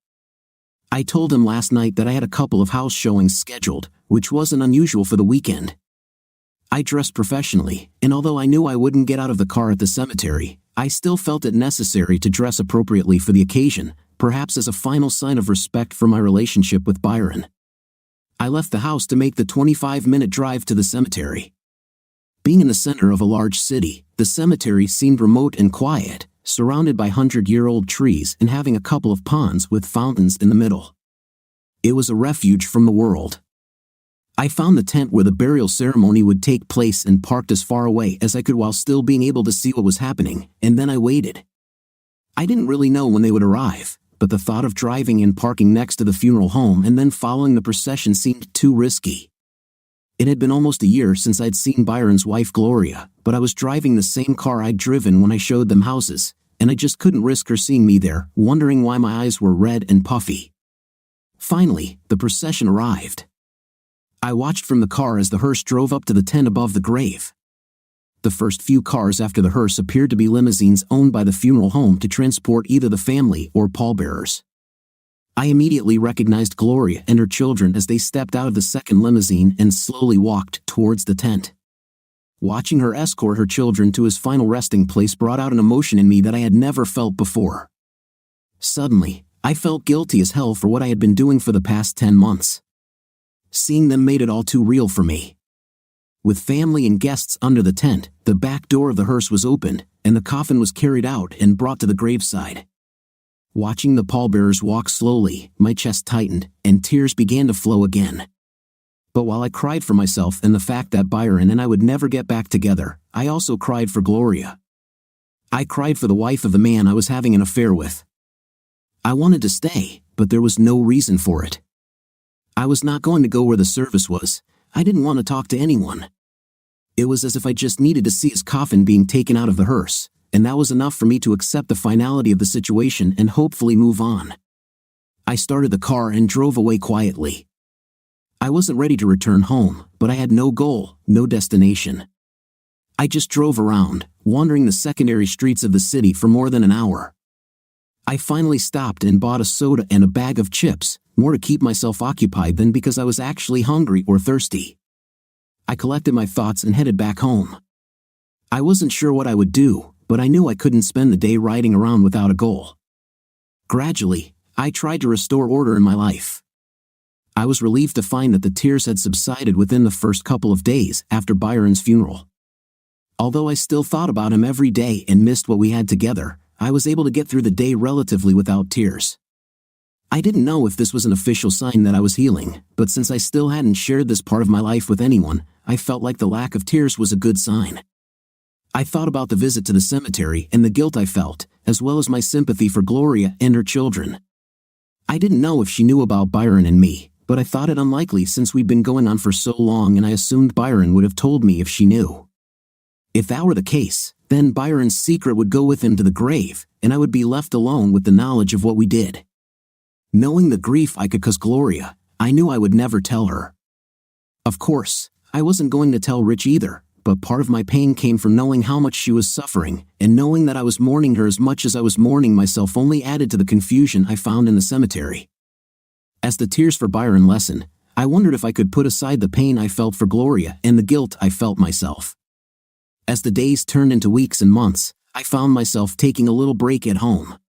[SPEAKER 2] I told him last night that I had a couple of house showings scheduled, which wasn't unusual for the weekend. I dressed professionally, and although I knew I wouldn't get out of the car at the cemetery, I still felt it necessary to dress appropriately for the occasion, perhaps as a final sign of respect for my relationship with Byron. I left the house to make the 25-minute drive to the cemetery. Being in the center of a large city, the cemetery seemed remote and quiet, surrounded by 100-year-old trees and having a couple of ponds with fountains in the middle. It was a refuge from the world. I found the tent where the burial ceremony would take place and parked as far away as I could while still being able to see what was happening, and then I waited. I didn't really know when they would arrive, but the thought of driving and parking next to the funeral home and then following the procession seemed too risky. It had been almost a year since I'd seen Byron's wife Gloria, but I was driving the same car I'd driven when I showed them houses, and I just couldn't risk her seeing me there, wondering why my eyes were red and puffy. Finally, the procession arrived. I watched from the car as the hearse drove up to the tent above the grave. The first few cars after the hearse appeared to be limousines owned by the funeral home to transport either the family or pallbearers. I immediately recognized Gloria and her children as they stepped out of the second limousine and slowly walked towards the tent. Watching her escort her children to his final resting place brought out an emotion in me that I had never felt before. Suddenly, I felt guilty as hell for what I had been doing for the past 10 months. Seeing them made it all too real for me. With family and guests under the tent, the back door of the hearse was opened, and the coffin was carried out and brought to the graveside. Watching the pallbearers walk slowly, my chest tightened, and tears began to flow again. But while I cried for myself and the fact that Byron and I would never get back together, I also cried for Gloria. I cried for the wife of the man I was having an affair with. I wanted to stay, but there was no reason for it. I was not going to go where the service was. I didn't want to talk to anyone. It was as if I just needed to see his coffin being taken out of the hearse, and that was enough for me to accept the finality of the situation and hopefully move on. I started the car and drove away quietly. I wasn't ready to return home, but I had no goal, no destination. I just drove around, wandering the secondary streets of the city for more than an hour. I finally stopped and bought a soda and a bag of chips, more to keep myself occupied than because I was actually hungry or thirsty. I collected my thoughts and headed back home. I wasn't sure what I would do, but I knew I couldn't spend the day riding around without a goal. Gradually, I tried to restore order in my life. I was relieved to find that the tears had subsided within the first couple of days after Byron's funeral. Although I still thought about him every day and missed what we had together, I was able to get through the day relatively without tears. I didn't know if this was an official sign that I was healing, but since I still hadn't shared this part of my life with anyone, I felt like the lack of tears was a good sign. I thought about the visit to the cemetery and the guilt I felt, as well as my sympathy for Gloria and her children. I didn't know if she knew about Byron and me, but I thought it unlikely since we'd been going on for so long, and I assumed Byron would have told me if she knew. If that were the case, then Byron's secret would go with him to the grave, and I would be left alone with the knowledge of what we did. Knowing the grief I could cause Gloria, I knew I would never tell her. Of course, I wasn't going to tell Rich either, but part of my pain came from knowing how much she was suffering, and knowing that I was mourning her as much as I was mourning myself only added to the confusion I found in the cemetery. As the tears for Byron lessened, I wondered if I could put aside the pain I felt for Gloria and the guilt I felt myself. As the days turned into weeks and months, I found myself taking a little break at home.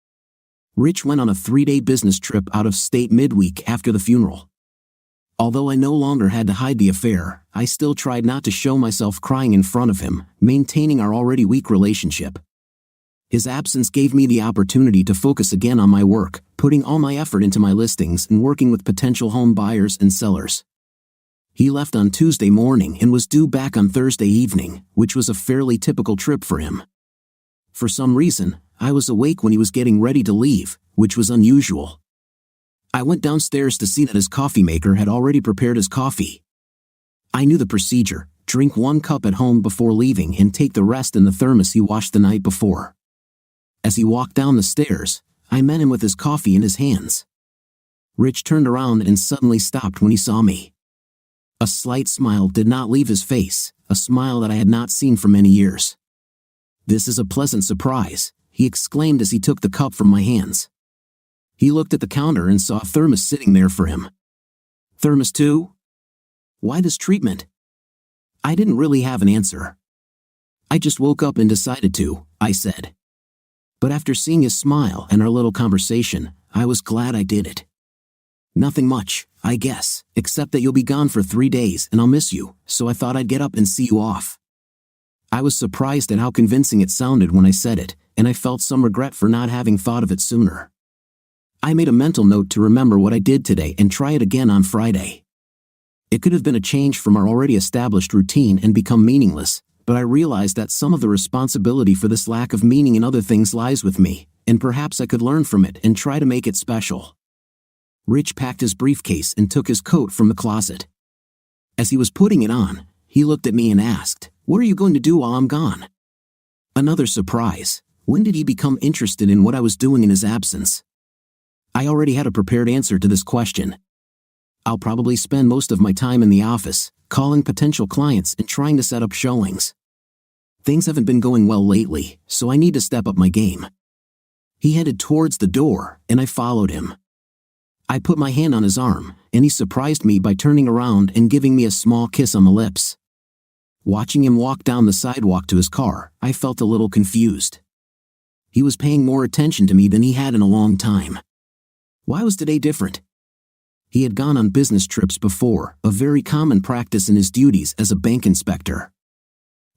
[SPEAKER 2] Rich went on a 3-day business trip out of state midweek after the funeral. Although I no longer had to hide the affair, I still tried not to show myself crying in front of him, maintaining our already weak relationship. His absence gave me the opportunity to focus again on my work, putting all my effort into my listings and working with potential home buyers and sellers. He left on Tuesday morning and was due back on Thursday evening, which was a fairly typical trip for him. For some reason, I was awake when he was getting ready to leave, which was unusual. I went downstairs to see that his coffee maker had already prepared his coffee. I knew the procedure: drink 1 cup at home before leaving and take the rest in the thermos he washed the night before. As he walked down the stairs, I met him with his coffee in his hands. Rich turned around and suddenly stopped when he saw me. A slight smile did not leave his face, a smile that I had not seen for many years. "This is a pleasant surprise," he exclaimed as he took the cup from my hands. He looked at the counter and saw a thermos sitting there for him. "Thermos too? Why this treatment?" I didn't really have an answer. "I just woke up and decided to," I said. But after seeing his smile and our little conversation, I was glad I did it. "Nothing much, I guess, except that you'll be gone for 3 days and I'll miss you, so I thought I'd get up and see you off." I was surprised at how convincing it sounded when I said it, and I felt some regret for not having thought of it sooner. I made a mental note to remember what I did today and try it again on Friday. It could have been a change from our already established routine and become meaningless, but I realized that some of the responsibility for this lack of meaning in other things lies with me, and perhaps I could learn from it and try to make it special. Rich packed his briefcase and took his coat from the closet. As he was putting it on, he looked at me and asked, "What are you going to do while I'm gone?" Another surprise. When did he become interested in what I was doing in his absence? I already had a prepared answer to this question. I'll probably spend most of my time in the office, calling potential clients and trying to set up showings. Things haven't been going well lately, so I need to step up my game. He headed towards the door, and I followed him. I put my hand on his arm, and he surprised me by turning around and giving me a small kiss on the lips. Watching him walk down the sidewalk to his car, I felt a little confused. He was paying more attention to me than he had in a long time. Why was today different? He had gone on business trips before, a very common practice in his duties as a bank inspector.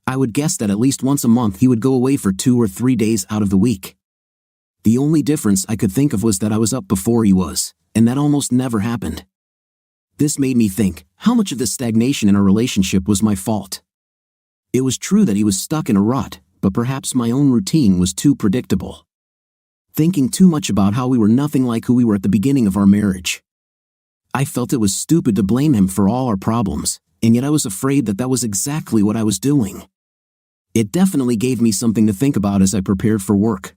[SPEAKER 2] I would guess that at least once a month he would go away for 2 or 3 days out of the week. The only difference I could think of was that I was up before he was, and that almost never happened. This made me think, how much of this stagnation in our relationship was my fault? It was true that he was stuck in a rut, but perhaps my own routine was too predictable. Thinking too much about how we were nothing like who we were at the beginning of our marriage. I felt it was stupid to blame him for all our problems, and yet I was afraid that that was exactly what I was doing. It definitely gave me something to think about as I prepared for work.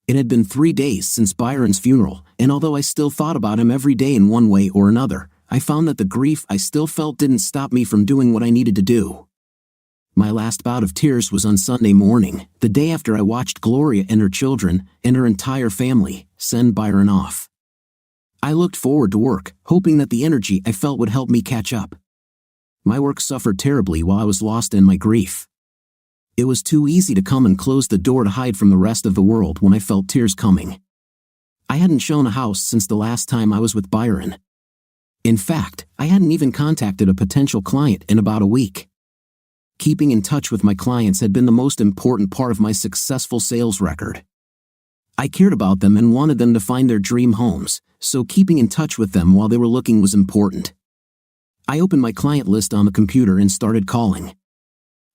[SPEAKER 2] It had been 3 days since Byron's funeral, and although I still thought about him every day in one way or another, I found that the grief I still felt didn't stop me from doing what I needed to do. My last bout of tears was on Sunday morning, the day after I watched Gloria and her children, and her entire family, send Byron off. I looked forward to work, hoping that the energy I felt would help me catch up. My work suffered terribly while I was lost in my grief. It was too easy to come and close the door to hide from the rest of the world when I felt tears coming. I hadn't shown a house since the last time I was with Byron. In fact, I hadn't even contacted a potential client in about a week. Keeping in touch with my clients had been the most important part of my successful sales record. I cared about them and wanted them to find their dream homes, so keeping in touch with them while they were looking was important. I opened my client list on the computer and started calling.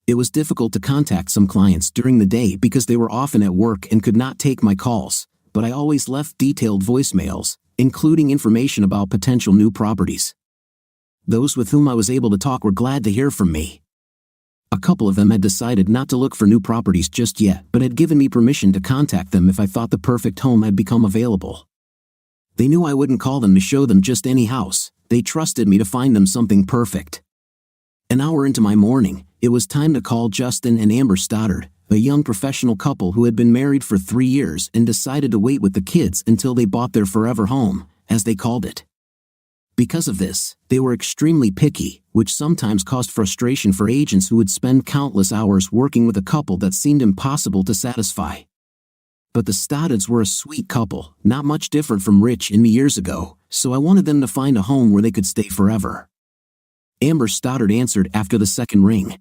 [SPEAKER 2] It was difficult to contact some clients during the day because they were often at work and could not take my calls, but I always left detailed voicemails, including information about potential new properties. Those with whom I was able to talk were glad to hear from me. A couple of them had decided not to look for new properties just yet, but had given me permission to contact them if I thought the perfect home had become available. They knew I wouldn't call them to show them just any house. They trusted me to find them something perfect. An hour into my morning, it was time to call Justin and Amber Stoddard, a young professional couple who had been married for 3 years and decided to wait with the kids until they bought their forever home, as they called it. Because of this, they were extremely picky, which sometimes caused frustration for agents who would spend countless hours working with a couple that seemed impossible to satisfy. But the Stoddards were a sweet couple, not much different from Rich and me years ago, so I wanted them to find a home where they could stay forever. Amber Stoddard answered after the second ring.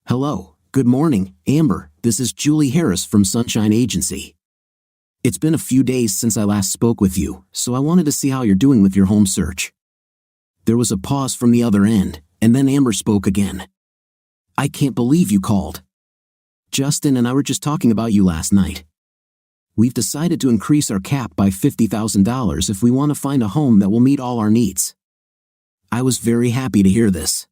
[SPEAKER 2] "Hello, good morning, Amber, this is Julie Harris from Sunshine Agency. It's been a few days since I last spoke with you, so I wanted to see how you're doing with your home search." There was a pause from the other end, and then Amber spoke again. "I can't believe you called. Justin and I were just talking about you last night. We've decided to increase our cap by $50,000 if we want to find a home that will meet all our needs." I was very happy to hear this.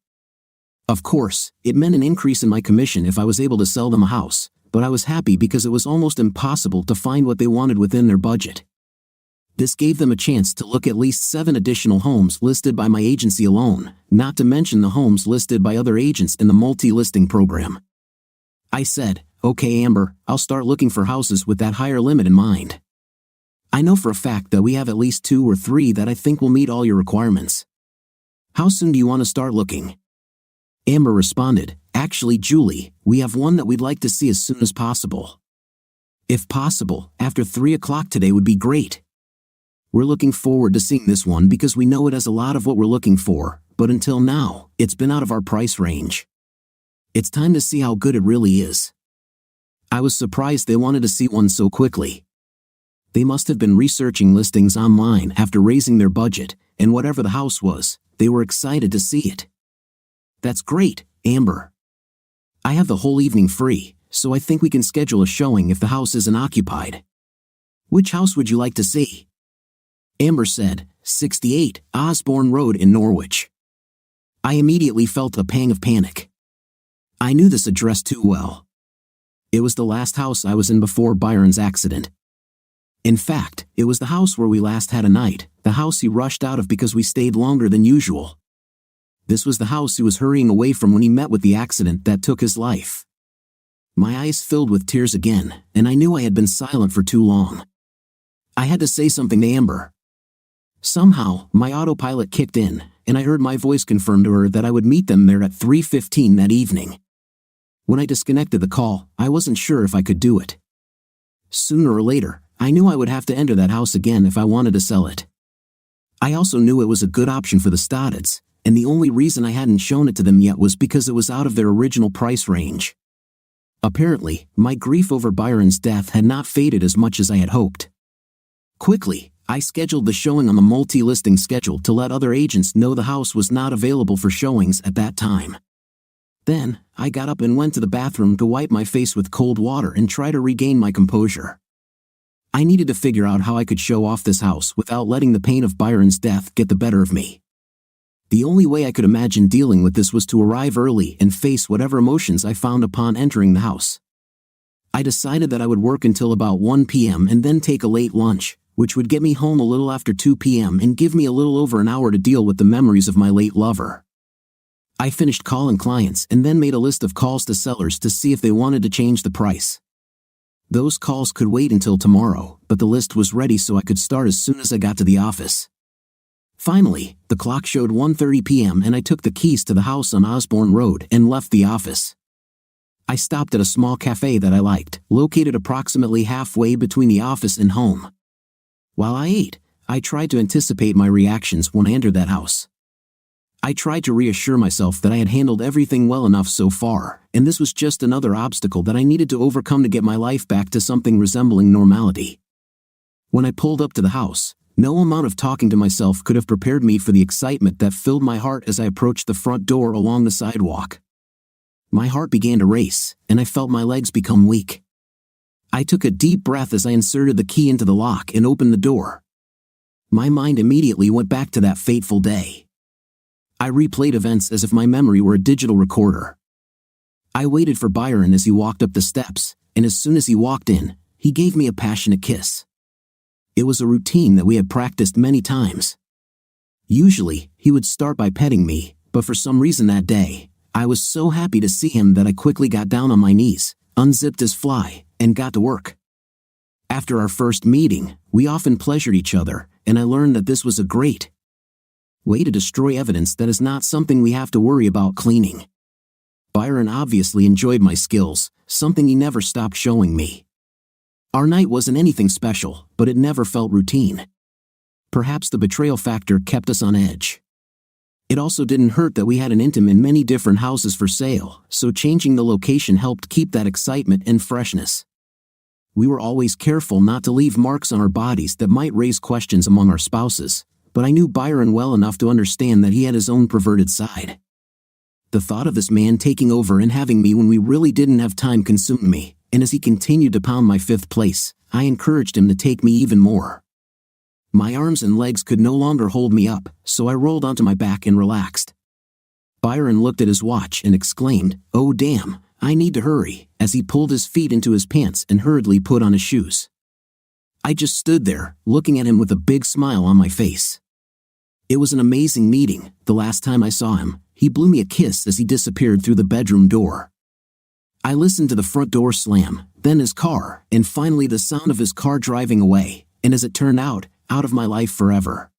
[SPEAKER 2] Of course, it meant an increase in my commission if I was able to sell them a house, but I was happy because it was almost impossible to find what they wanted within their budget. This gave them a chance to look at least 7 additional homes listed by my agency alone, not to mention the homes listed by other agents in the multi-listing program. I said, "Okay, Amber, I'll start looking for houses with that higher limit in mind. I know for a fact that we have at least 2 or 3 that I think will meet all your requirements. How soon do you want to start looking?" Amber responded, "Actually, Julie, we have one that we'd like to see as soon as possible. If possible, after 3 o'clock today would be great. We're looking forward to seeing this one because we know it has a lot of what we're looking for, but until now, it's been out of our price range. It's time to see how good it really is." I was surprised they wanted to see one so quickly. They must have been researching listings online after raising their budget, and whatever the house was, they were excited to see it. "That's great, Amber. I have the whole evening free, so I think we can schedule a showing if the house isn't occupied. Which house would you like to see?" Amber said, 68 Osborne Road in Norwich. I immediately felt a pang of panic. I knew this address too well. It was the last house I was in before Byron's accident. In fact, it was the house where we last had a night, the house he rushed out of because we stayed longer than usual. This was the house he was hurrying away from when he met with the accident that took his life. My eyes filled with tears again, and I knew I had been silent for too long. I had to say something to Amber. Somehow, my autopilot kicked in, and I heard my voice confirm to her that I would meet them there at 3:15 that evening. When I disconnected the call, I wasn't sure if I could do it. Sooner or later, I knew I would have to enter that house again if I wanted to sell it. I also knew it was a good option for the Stoddards, and the only reason I hadn't shown it to them yet was because it was out of their original price range. Apparently, my grief over Byron's death had not faded as much as I had hoped. Quickly, I scheduled the showing on the multi-listing schedule to let other agents know the house was not available for showings at that time. Then, I got up and went to the bathroom to wipe my face with cold water and try to regain my composure. I needed to figure out how I could show off this house without letting the pain of Byron's death get the better of me. The only way I could imagine dealing with this was to arrive early and face whatever emotions I found upon entering the house. I decided that I would work until about 1 p.m. and then take a late lunch, which would get me home a little after 2 p.m. and give me a little over an hour to deal with the memories of my late lover. I finished calling clients and then made a list of calls to sellers to see if they wanted to change the price. Those calls could wait until tomorrow, but the list was ready so I could start as soon as I got to the office. Finally, the clock showed 1:30 p.m. and I took the keys to the house on Osborne Road and left the office. I stopped at a small cafe that I liked, located approximately halfway between the office and home. While I ate, I tried to anticipate my reactions when I entered that house. I tried to reassure myself that I had handled everything well enough so far, and this was just another obstacle that I needed to overcome to get my life back to something resembling normality. When I pulled up to the house, no amount of talking to myself could have prepared me for the excitement that filled my heart as I approached the front door along the sidewalk. My heart began to race, and I felt my legs become weak. I took a deep breath as I inserted the key into the lock and opened the door. My mind immediately went back to that fateful day. I replayed events as if my memory were a digital recorder. I waited for Byron as he walked up the steps, and as soon as he walked in, he gave me a passionate kiss. It was a routine that we had practiced many times. Usually, he would start by petting me, but for some reason that day, I was so happy to see him that I quickly got down on my knees, unzipped his fly, and got to work. After our first meeting, we often pleasured each other, and I learned that this was a great way to destroy evidence that is not something we have to worry about cleaning. Byron obviously enjoyed my skills, something he never stopped showing me. Our night wasn't anything special, but it never felt routine. Perhaps the betrayal factor kept us on edge. It also didn't hurt that we had an intim in many different houses for sale, so changing the location helped keep that excitement and freshness. We were always careful not to leave marks on our bodies that might raise questions among our spouses, but I knew Byron well enough to understand that he had his own perverted side. The thought of this man taking over and having me when we really didn't have time consumed me, and as he continued to pound my fifth place, I encouraged him to take me even more. My arms and legs could no longer hold me up, so I rolled onto my back and relaxed. Byron looked at his watch and exclaimed, "Oh damn, I need to hurry," as he pulled his feet into his pants and hurriedly put on his shoes. I just stood there, looking at him with a big smile on my face. It was an amazing meeting. The last time I saw him, he blew me a kiss as he disappeared through the bedroom door. I listened to the front door slam, then his car, and finally the sound of his car driving away, and as it turned out of my life forever.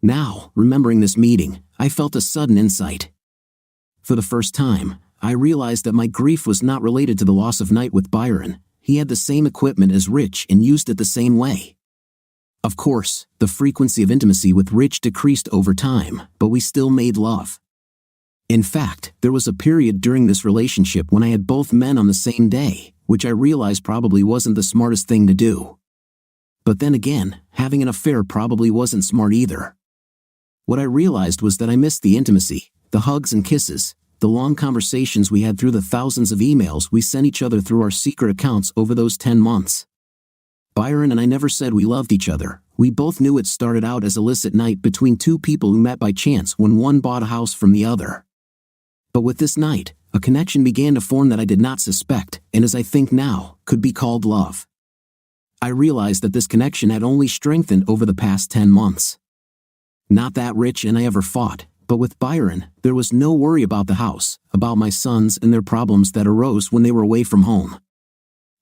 [SPEAKER 2] Now, remembering this meeting, I felt a sudden insight. For the first time, I realized that my grief was not related to the loss of night with Byron. He had the same equipment as Rich and used it the same way. Of course, the frequency of intimacy with Rich decreased over time, but we still made love. In fact, there was a period during this relationship when I had both men on the same day, which I realized probably wasn't the smartest thing to do. But then again, having an affair probably wasn't smart either. What I realized was that I missed the intimacy, the hugs and kisses, the long conversations we had through the thousands of emails we sent each other through our secret accounts over those 10 months. Byron and I never said we loved each other. We both knew it started out as illicit night between two people who met by chance when one bought a house from the other. But with this night, a connection began to form that I did not suspect, and as I think now, could be called love. I realized that this connection had only strengthened over the past 10 months. Not that Rich and I ever fought, but with Byron, there was no worry about the house, about my sons and their problems that arose when they were away from home.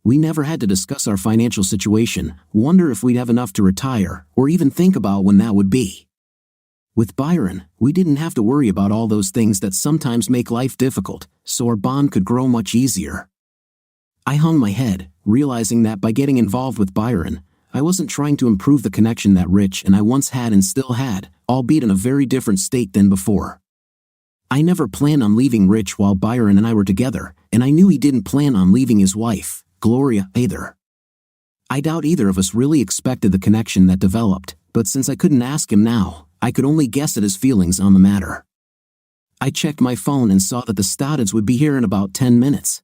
[SPEAKER 2] We never had to discuss our financial situation, wonder if we'd have enough to retire, or even think about when that would be. With Byron, we didn't have to worry about all those things that sometimes make life difficult, so our bond could grow much easier. I hung my head, realizing that by getting involved with Byron, I wasn't trying to improve the connection that Rich and I once had and still had, albeit in a very different state than before. I never planned on leaving Rich while Byron and I were together, and I knew he didn't plan on leaving his wife, Gloria, either. I doubt either of us really expected the connection that developed, but since I couldn't ask him now, I could only guess at his feelings on the matter. I checked my phone and saw that the Stoddards would be here in about 10 minutes.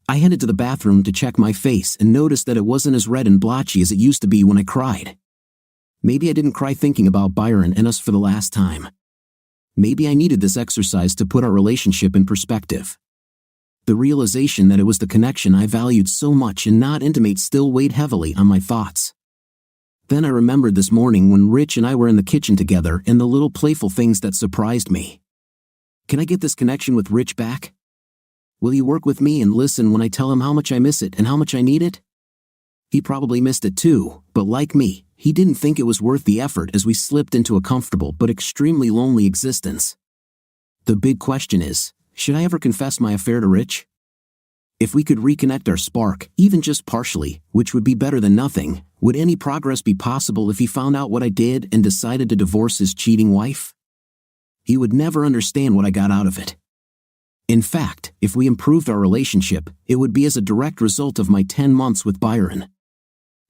[SPEAKER 2] I headed to the bathroom to check my face and noticed that it wasn't as red and blotchy as it used to be when I cried. Maybe I didn't cry thinking about Byron and us for the last time. Maybe I needed this exercise to put our relationship in perspective. The realization that it was the connection I valued so much and not intimate still weighed heavily on my thoughts. Then I remembered this morning when Rich and I were in the kitchen together and the little playful things that surprised me. Can I get this connection with Rich back? Will he work with me and listen when I tell him how much I miss it and how much I need it? He probably missed it too, but like me, he didn't think it was worth the effort as we slipped into a comfortable but extremely lonely existence. The big question is, should I ever confess my affair to Rich? If we could reconnect our spark, even just partially, which would be better than nothing, would any progress be possible if he found out what I did and decided to divorce his cheating wife? He would never understand what I got out of it. In fact, if we improved our relationship, it would be as a direct result of my 10 months with Byron.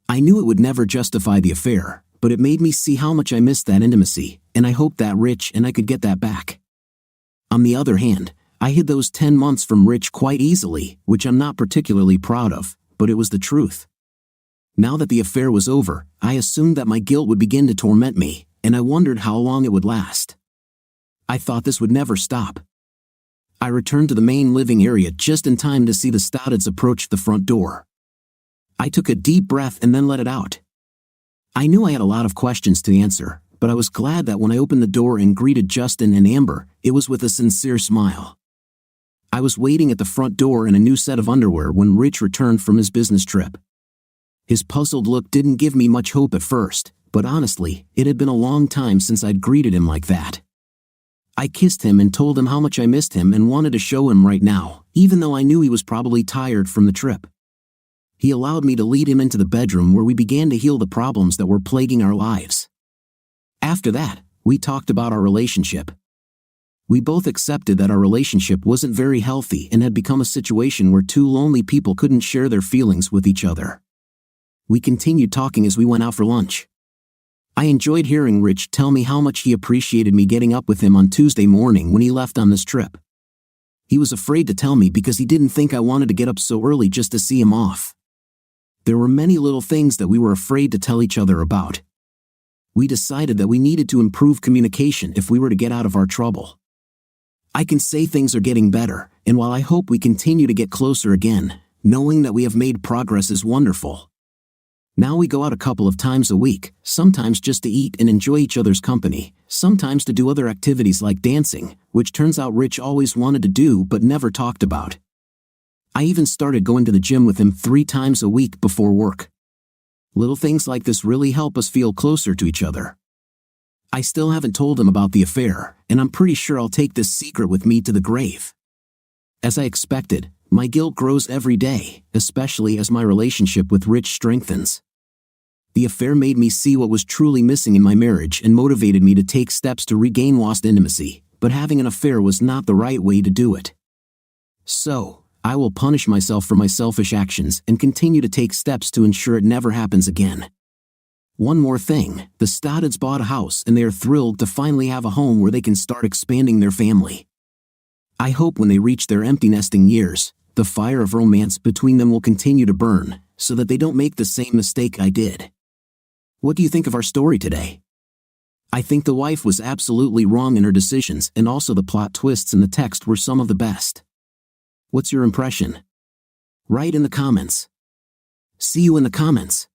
[SPEAKER 2] I knew it would never justify the affair, but it made me see how much I missed that intimacy, and I hoped that Rich and I could get that back. On the other hand, I hid those 10 months from Rich quite easily, which I'm not particularly proud of, but it was the truth. Now that the affair was over, I assumed that my guilt would begin to torment me, and I wondered how long it would last. I thought this would never stop. I returned to the main living area just in time to see the Stoddards approach the front door. I took a deep breath and then let it out. I knew I had a lot of questions to answer, but I was glad that when I opened the door and greeted Justin and Amber, it was with a sincere smile. I was waiting at the front door in a new set of underwear when Rich returned from his business trip. His puzzled look didn't give me much hope at first, but honestly, it had been a long time since I'd greeted him like that. I kissed him and told him how much I missed him and wanted to show him right now, even though I knew he was probably tired from the trip. He allowed me to lead him into the bedroom where we began to heal the problems that were plaguing our lives. After that, we talked about our relationship. We both accepted that our relationship wasn't very healthy and had become a situation where two lonely people couldn't share their feelings with each other. We continued talking as we went out for lunch. I enjoyed hearing Rich tell me how much he appreciated me getting up with him on Tuesday morning when he left on this trip. He was afraid to tell me because he didn't think I wanted to get up so early just to see him off. There were many little things that we were afraid to tell each other about. We decided that we needed to improve communication if we were to get out of our trouble. I can say things are getting better, and while I hope we continue to get closer again, knowing that we have made progress is wonderful. Now we go out a couple of times a week, sometimes just to eat and enjoy each other's company, sometimes to do other activities like dancing, which turns out Rich always wanted to do but never talked about. I even started going to the gym with him 3 times a week before work. Little things like this really help us feel closer to each other. I still haven't told him about the affair, and I'm pretty sure I'll take this secret with me to the grave. As I expected, my guilt grows every day, especially as my relationship with Rich strengthens. The affair made me see what was truly missing in my marriage and motivated me to take steps to regain lost intimacy, but having an affair was not the right way to do it. So, I will punish myself for my selfish actions and continue to take steps to ensure it never happens again. One more thing, the Stoddards bought a house and they are thrilled to finally have a home where they can start expanding their family. I hope when they reach their empty nesting years, the fire of romance between them will continue to burn, so that they don't make the same mistake I did. What do you think of our story today? I think the wife was absolutely wrong in her decisions, and also the plot twists in the text were some of the best. What's your impression? Write in the comments. See you in the comments.